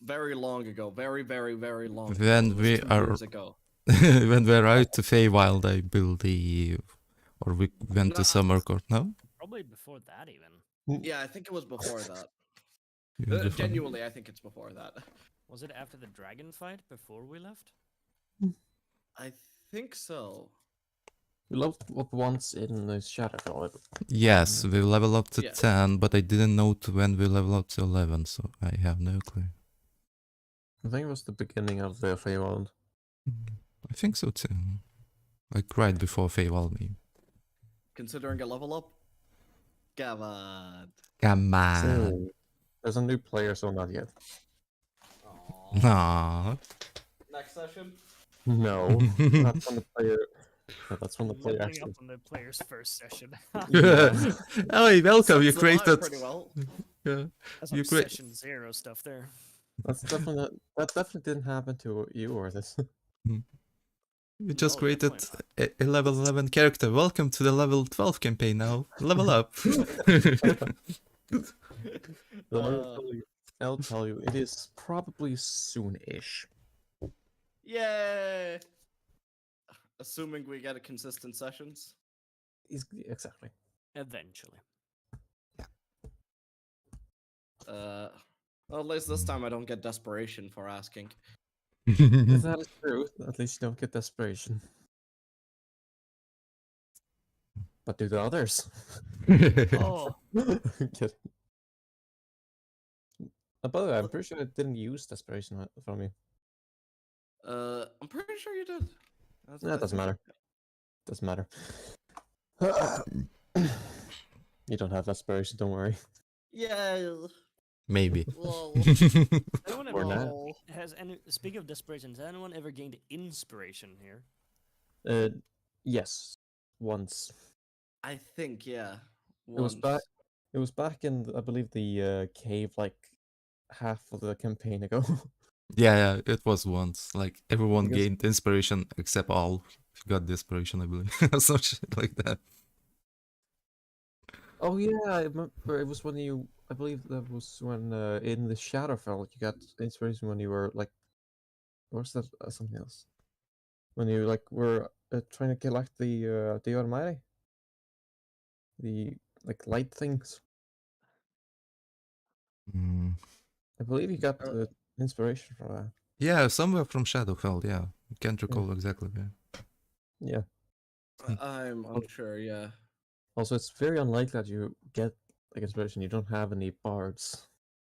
Very long ago. Very, very, very long ago. When It was we 2 are years ago. when we're out to Feywild, I believe, or we went No, to summer court. No, Probably before that, even. yeah, I think it was before that. even before. Genuinely, I think it's before that. Was it after the dragon fight before we left? I think so. We leveled up once in the Shadowfell. Yes, we level up to Yeah. 10, but I didn't note when we level up to 11, so I have no clue. I think it was the beginning of the Feywild. I think so too. Like right before Feywild maybe. Considering a level up? Gavad. Come on. So, there's a new player, so not yet. Aww. Nah. Next session? No, that's when the player. No, that's when the player Leveling actually. up on the player's first session. Yeah. Oh, hey, welcome. You Sets the vibe created. pretty well. Yeah. That's You some create. session 0 stuff there. That definitely didn't happen to you or this. You just No, created definitely a level 11 character. Welcome to the level 12 campaign now. Level up. I'll tell you, it is probably soon-ish. Yay! Assuming we get a consistent sessions. Exactly. Eventually. Well, at least this time I don't get desperation for asking. That is true. At least you don't get desperation. But do the others? Oh, Kidding. By the way, I'm pretty sure I didn't use desperation from you. I'm pretty sure you did. That doesn't matter. Doesn't matter. You don't have desperation, don't worry. Yeah. Maybe. Lol. anyone Or ever not. Lol. speaking of desperation, has anyone ever gained inspiration here? Yes, once. I think, yeah. It was back. Once. It was back in, I believe, the cave, like half of the campaign ago. Yeah, it was once. Like everyone Because- gained inspiration except all got desperation, I believe. Some shit like that. Oh yeah, I remember. It was when you. I believe that was when in the Shadowfell you got inspiration when you were like. Or was that something else? When you like were trying to collect the Almighty. The like light things. Mm. I believe you got inspiration from that. Yeah, somewhere from Shadowfell, yeah. Can't recall exactly. Yeah. I'm unsure. Yeah. Also, it's very unlikely that you get like inspiration. You don't have any bards.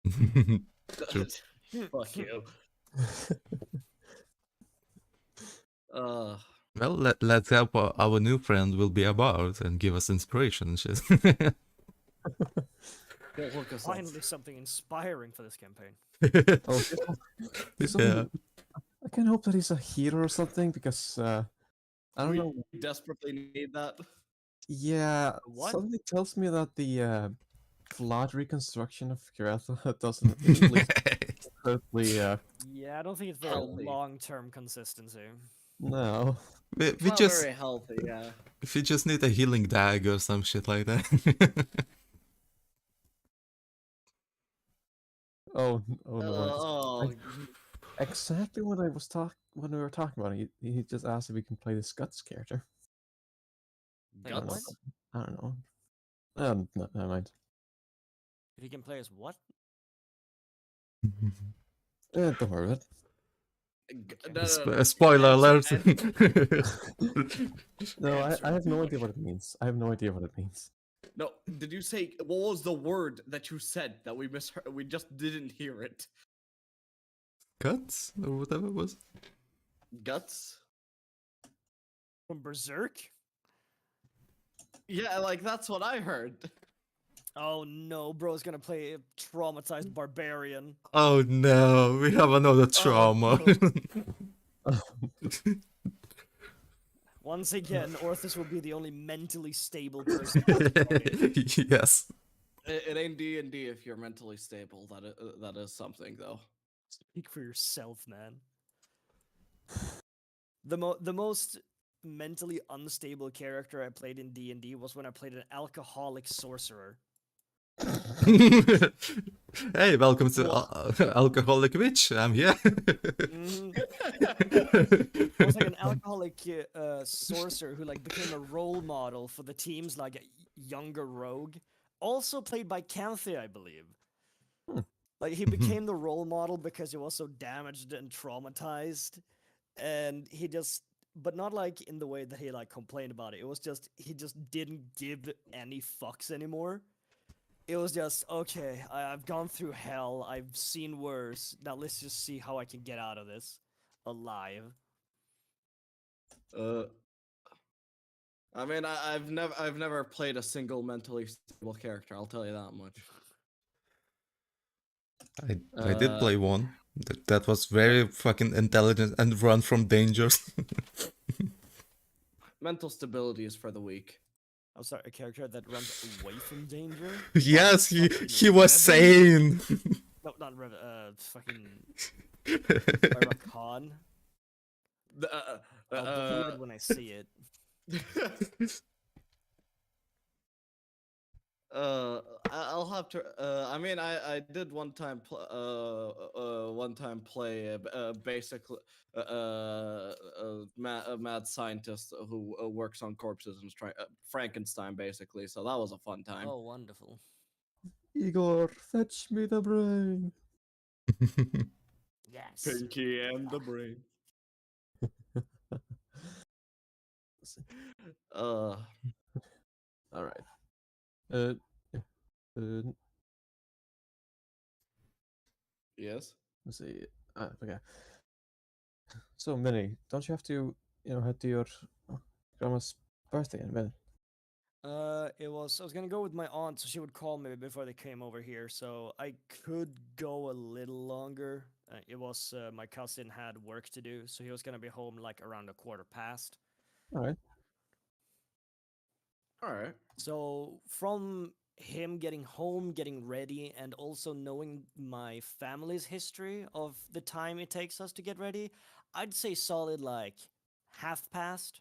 Yeah. True. Fuck you. Uh, Well, let's help our new friend will be a bard and give us inspiration and shit. don't look us up. Finally, something inspiring for this campaign. Oh, Yeah. I can hope that he's a healer or something because I don't We know. desperately need that. Yeah, What? something tells me that the flood reconstruction of Kiretha doesn't really incredibly Yeah, I don't think it's very Healthy. long-term consistency. no. we Not just very healthy. Yeah. we just need a healing dagger or some shit like that. Oh no! Oh, Exactly when when we were talking about it, he just asked if we can play this Guts character. I don't know. guts. I don't know. No, never mind. If you can play as what? Don't worry about Spoiler alert. No, Answer I have no the idea what it means. I have no idea what it means. No, did you say what was the word that you said that we misheard? We just didn't hear it. Cuts or whatever it was. Guts. From Berserk? Yeah, like that's what I heard. Oh no, bro's gonna play a traumatized barbarian. Oh no, we have another trauma. Once again, Orthus will be the only mentally stable person. Yes. It ain't D&D if you're mentally stable. That is something though. Speak for yourself, man. The most mentally unstable character I played in D&D was when I played an alcoholic sorcerer. Hey, welcome to Alcoholic Witch. I'm here. Mhm. I was like an alcoholic sorcerer who like became a role model for the team's like younger rogue. Also played by Canthe, I believe. Like he became the role model because he was so damaged and traumatized, and he just, but not like in the way that he like complained about it. It was just he just didn't give any fucks anymore. It was just okay. I've gone through hell. I've seen worse. Now let's just see how I can get out of this alive. I mean, I've never played a single mentally stable character. I'll tell you that much. I did play one. That was very fucking intelligent and run from dangers. Mental stability is for the weak. I'm sorry, a character that runs away from danger. Yes, Fucking he was Revan? sane. No, not Revan. Fucking Rakan. I'll believe it when I see it. I'll have to. I mean, I did one time play basically a mad scientist who works on corpses and Frankenstein basically. So that was a fun time. Oh, wonderful. Igor, fetch me the brain. Yes. Pinky and the brain. All right. Yeah. Yes. Let's see. Okay. So, Minnie, don't you have to, head to your grandma's birthday in a minute? I was gonna go with my aunt, so she would call me before they came over here, so I could go a little longer. It was my cousin had work to do, so he was gonna be home like around 1:15. All right. All right. So from him getting home, getting ready, and also knowing my family's history of the time it takes us to get ready, I'd say solid like half past,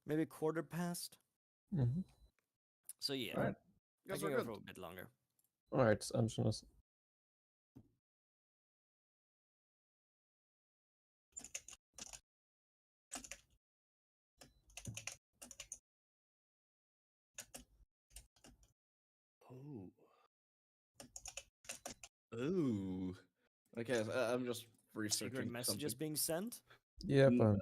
maybe quarter past. Mm-hmm. So yeah, All right. I Guess can we're go good. for a bit longer. All right. So I'm just gonna. Oh. Ooh. Okay, so, I'm just Secret researching messages something. being sent. Yep. N-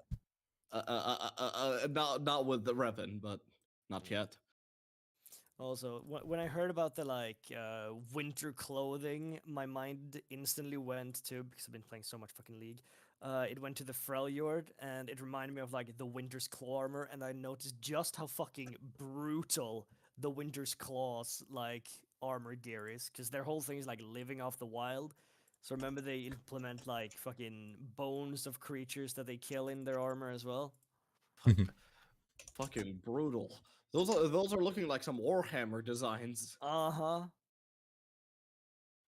not with the Revan, but not yet. Also, when I heard about the winter clothing, my mind instantly went to, because I've been playing so much fucking League. It went to the Freljord, and it reminded me of like the Winter's Claw armor, and I noticed just how fucking brutal the Winter's Claws like armor gear is, because their whole thing is like living off the wild. So remember they implement like fucking bones of creatures that they kill in their armor as well. Fucking brutal. Those are looking like some Warhammer designs. Uh-huh.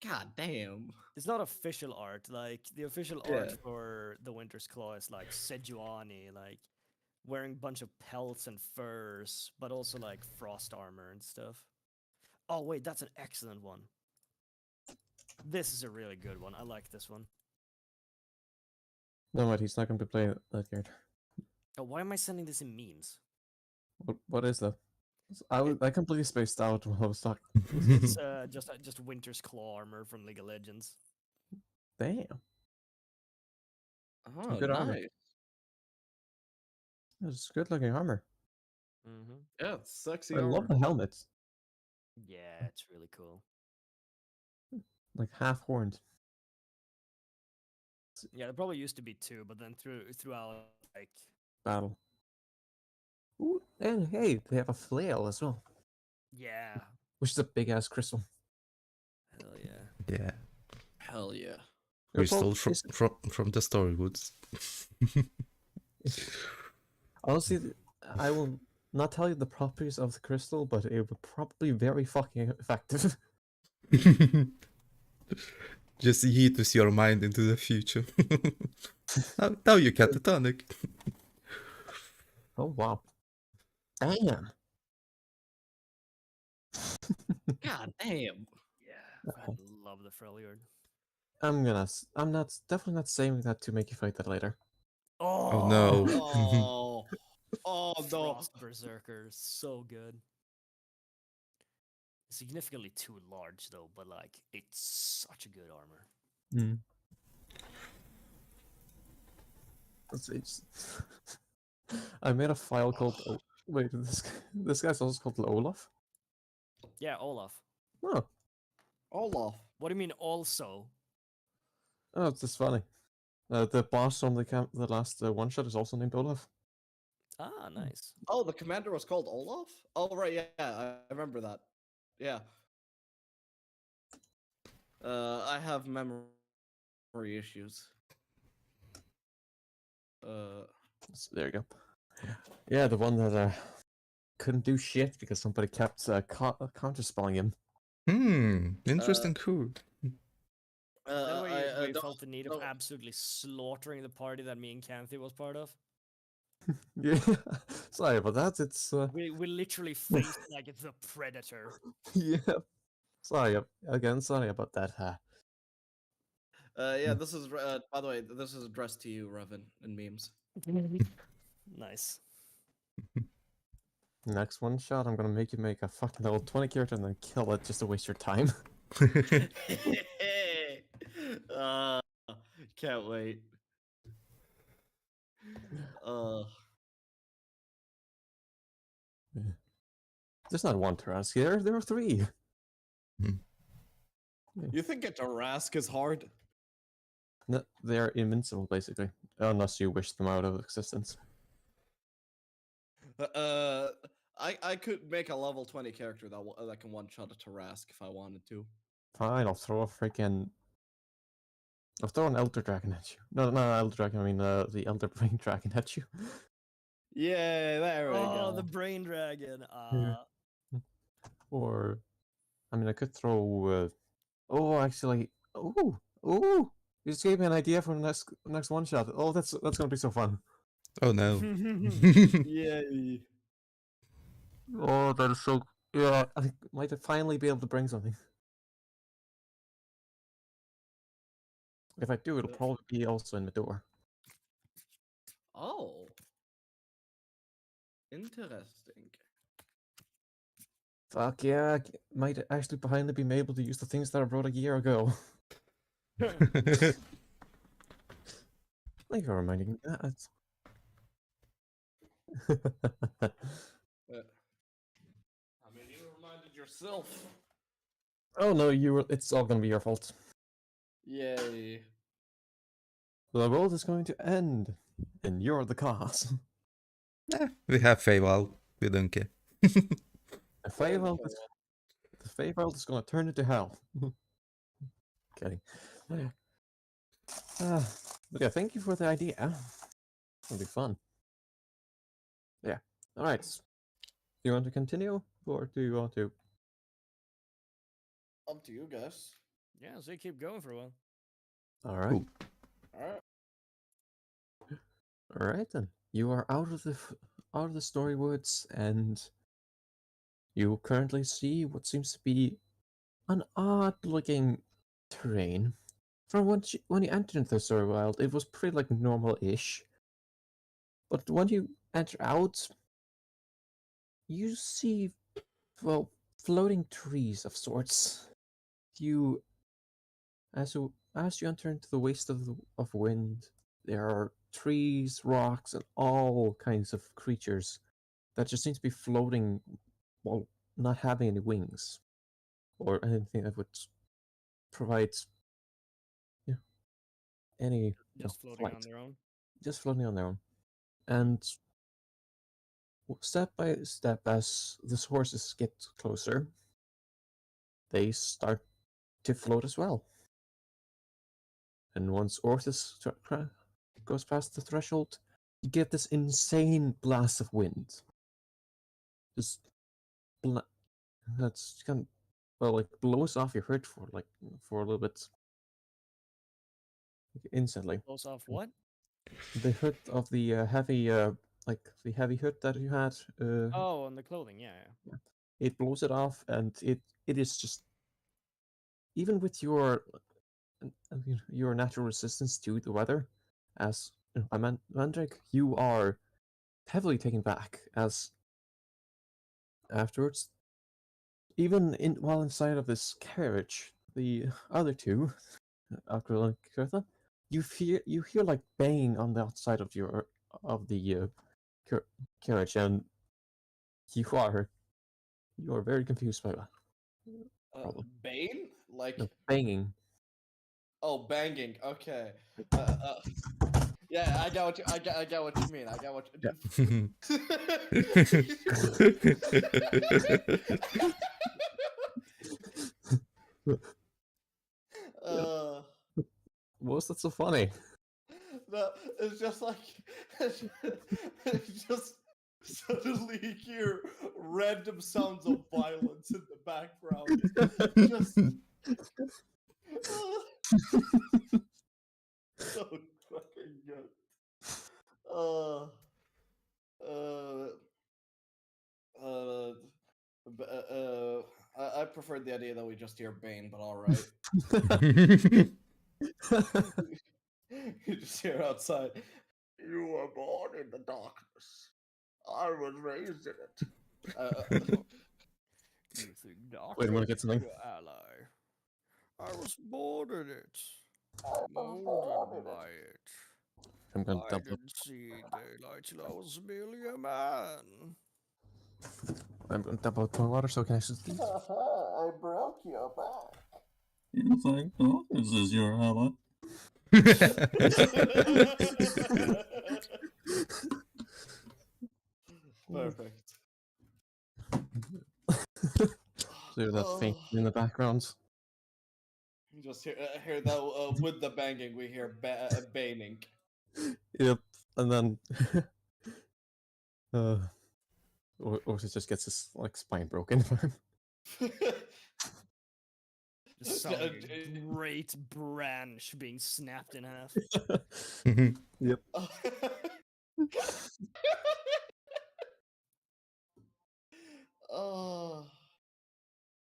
God damn. It's not official art. Like the official Yeah. art for the Winter's Claw is like Sejuani, like wearing a bunch of pelts and furs, but also like frost armor and stuff. Oh wait, that's an excellent one. This is a really good one. I like this one. No, what? He's not going to be playing that card. Oh, why am I sending this in memes? What is that? I completely spaced out while I was talking. It's just Winter's Claw armor from League of Legends. Damn. Oh, good armor. nice. It's good looking armor. Mm-hmm. Yeah, it's sexy I armor. love the helmets. Yeah, it's really cool. Like half horned. Yeah, there probably used to be two, but then throughout like Battle. Ooh, and hey, they have a flail as well, yeah, which is a big ass crystal. hell yeah. Yeah. Hell yeah. They're Crystal prob- from the Storywoods. Honestly, I will not tell you the properties of the crystal, but it would probably be very fucking effective. Just yeetus your mind into the future. now you catatonic. Oh wow. Damn. God damn. Yeah, I love the Freljord. I'm definitely not saying that to make you fight that later. Oh no. Oh. Oh no. Frost Berserker, so good. Significantly too large though, but like it's such a good armor. Hmm. Let's see. I made a file called. Wait, this guy's also called Olaf. Yeah, Olaf. Oh, Olaf. What do you mean also? oh, it's just funny. The boss on the last one shot is also named Olaf. Ah, nice. Oh, the commander was called Olaf? Oh, right, yeah, I remember that. Yeah. I have memory issues. So there you go. Yeah, the one that couldn't do shit because somebody kept counter spelling him. Interesting cool. That way you don't- felt the need of don't- absolutely slaughtering the party that me and Canthy was part of. Yeah, sorry about that. It's We literally faced like the predator. yeah. Sorry again. Sorry about that. yeah, this is by the way, this is addressed to you, Revan, in memes. Nice. Next one shot, I'm gonna make you make a fucking level 20 character and then kill it just to waste your time. uh, can't wait. There's not one Tarask here. There are three. You think a Tarask is hard? No, they're invincible basically, unless you wish them out of existence. I could make a level 20 character that can one shot a Tarask if I wanted to. Fine, I'll throw an Elder Dragon at you. No, not Elder Dragon. I mean the Elder Brain Dragon at you. Yeah, there we go. Oh, the brain dragon. Yeah. Or, I mean, I could throw. Oh, actually, oh, you just gave me an idea for the next one shot. Oh, that's gonna be so fun. Oh no. Yay. Oh, that is so. Yeah, I might finally be able to bring something. If I do, it'll probably be also in the door. Oh. Interesting. Fuck yeah, might actually finally be able to use the things that I wrote a year ago. Thank you for reminding me that. I mean, you reminded yourself. Oh no, it's all gonna be your fault. Yay. The world is going to end, and you're the cause. We have Feywild. We don't care. The Feywild is gonna turn into hell. Kidding. But yeah, thank you for the idea. It'll be fun. Yeah. Alright. Do you want to continue? Or do you want to? Up to you guys. Yeah, so keep going for a while. Alright. Cool. Alright. Alright then. You are out of the story woods, and you currently see what seems to be an odd looking terrain. From when you entered into the story world, it was pretty like normal-ish. But when you enter out, you see, well, floating trees of sorts. As you enter into the waste of wind, there are trees, rocks, and all kinds of creatures that just seem to be floating while not having any wings or anything that would provide you know, any Just floating on flight. their own. Just floating on their own. And step by step, as the horses get closer, they start to float as well. And once Orthus goes past the threshold, you get this insane blast of wind. Just that's kind of, well, like blows off your hood for a little bit instantly. Blows off what? The hood of the heavy the heavy hood that you had. Oh, on the clothing, yeah. It blows it off, and it is just, even with your your natural resistance to the weather, as Mandrake, you are heavily taken back as afterwards, even while inside of this carriage, the other two, Akril and Kirtha, you hear like banging on the outside of the carriage, and you are very confused by that. Probably. Bane? Like, No, banging. oh, banging. Okay. Yeah, I got what you mean. I got what you. uh, What's that so funny? no, it's just like it's just suddenly you hear random sounds of violence in the background. Just so fucking good. Uh, uh, uh, I preferred the idea that we just hear Bane, but all right. You just hear outside. You were born in the darkness. I was raised in it. You think dark Wait, I want to get something. your ally. I was born in it. Molded by it. I'm gonna I double. didn't see daylight till I was merely a man. I'm gonna double up my water so I can actually speak. I broke your back. You think this is your ally? Perfect. So that faint in the background. You just hear that with the banging, we hear baning. Yep, and then or he just gets his like spine broken. Just sounding a great branch being snapped in half. Yep. Oh,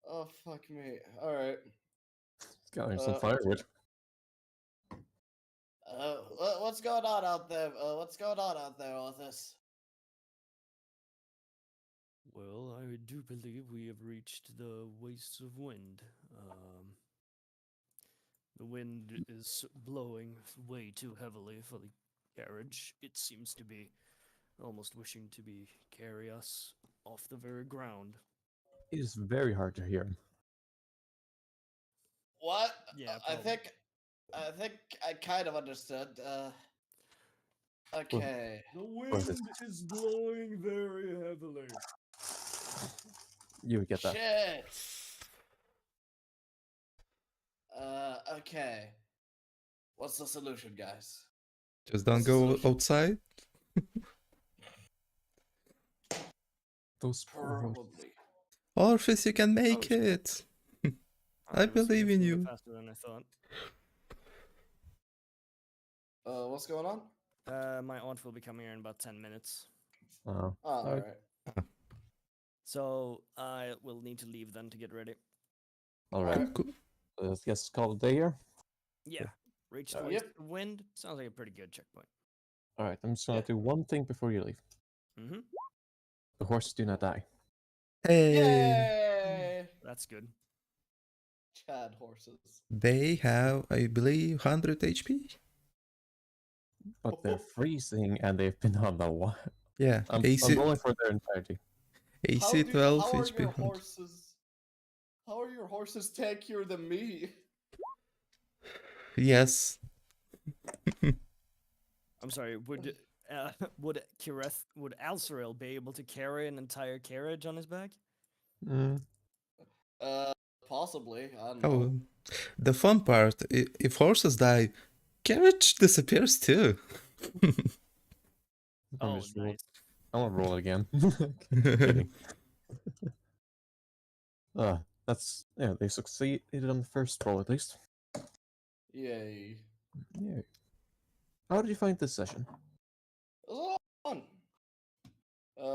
oh, fuck me. All right. Got some firewood. What's going on out there? What's going on out there, Arthas? Well, I do believe we have reached the wastes of wind. The wind is blowing way too heavily for the carriage. It seems to be almost wishing to carry us off the very ground. It is very hard to hear. What? Yeah, I probably. think I kind of understood. Okay. The Was it? wind is blowing very heavily. You would get that. Shit. Okay. What's the solution, guys? Just don't What's the go solution? outside. Those poor horses. Probably. Orpheus, you can make shit. it. I was believe in significantly you. Faster than I thought. What's going on? My aunt will be coming here in about 10 minutes. Oh, Oh, all alright. right. So I will need to leave then to get ready. Alright. Alright. Cool. Let's guess call it a day here. Yeah. Reach Yep. towards the wind. Sounds like a pretty good checkpoint. Alright, I'm just gonna Yeah. do one thing before you leave. Mm-hmm. The horses do not die. Hey, Yay! That's good. Chad horses. they have, I believe, 100 HP. But they're freezing and they've been on the water. Yeah, I'm AC, rolling for their entirety. AC 12 How are HP. your horses? How are your horses tankier than me? Yes. I'm sorry. Would Alceril be able to carry an entire carriage on his back? Mm. Possibly. I don't Oh, know. the fun part, if horses die, carriage disappears too. I'm just roll. nice. I won't roll it again. Kidding. They succeeded on the first roll at least. Yay. Yeah. How did you find this session? It was a lot of fun.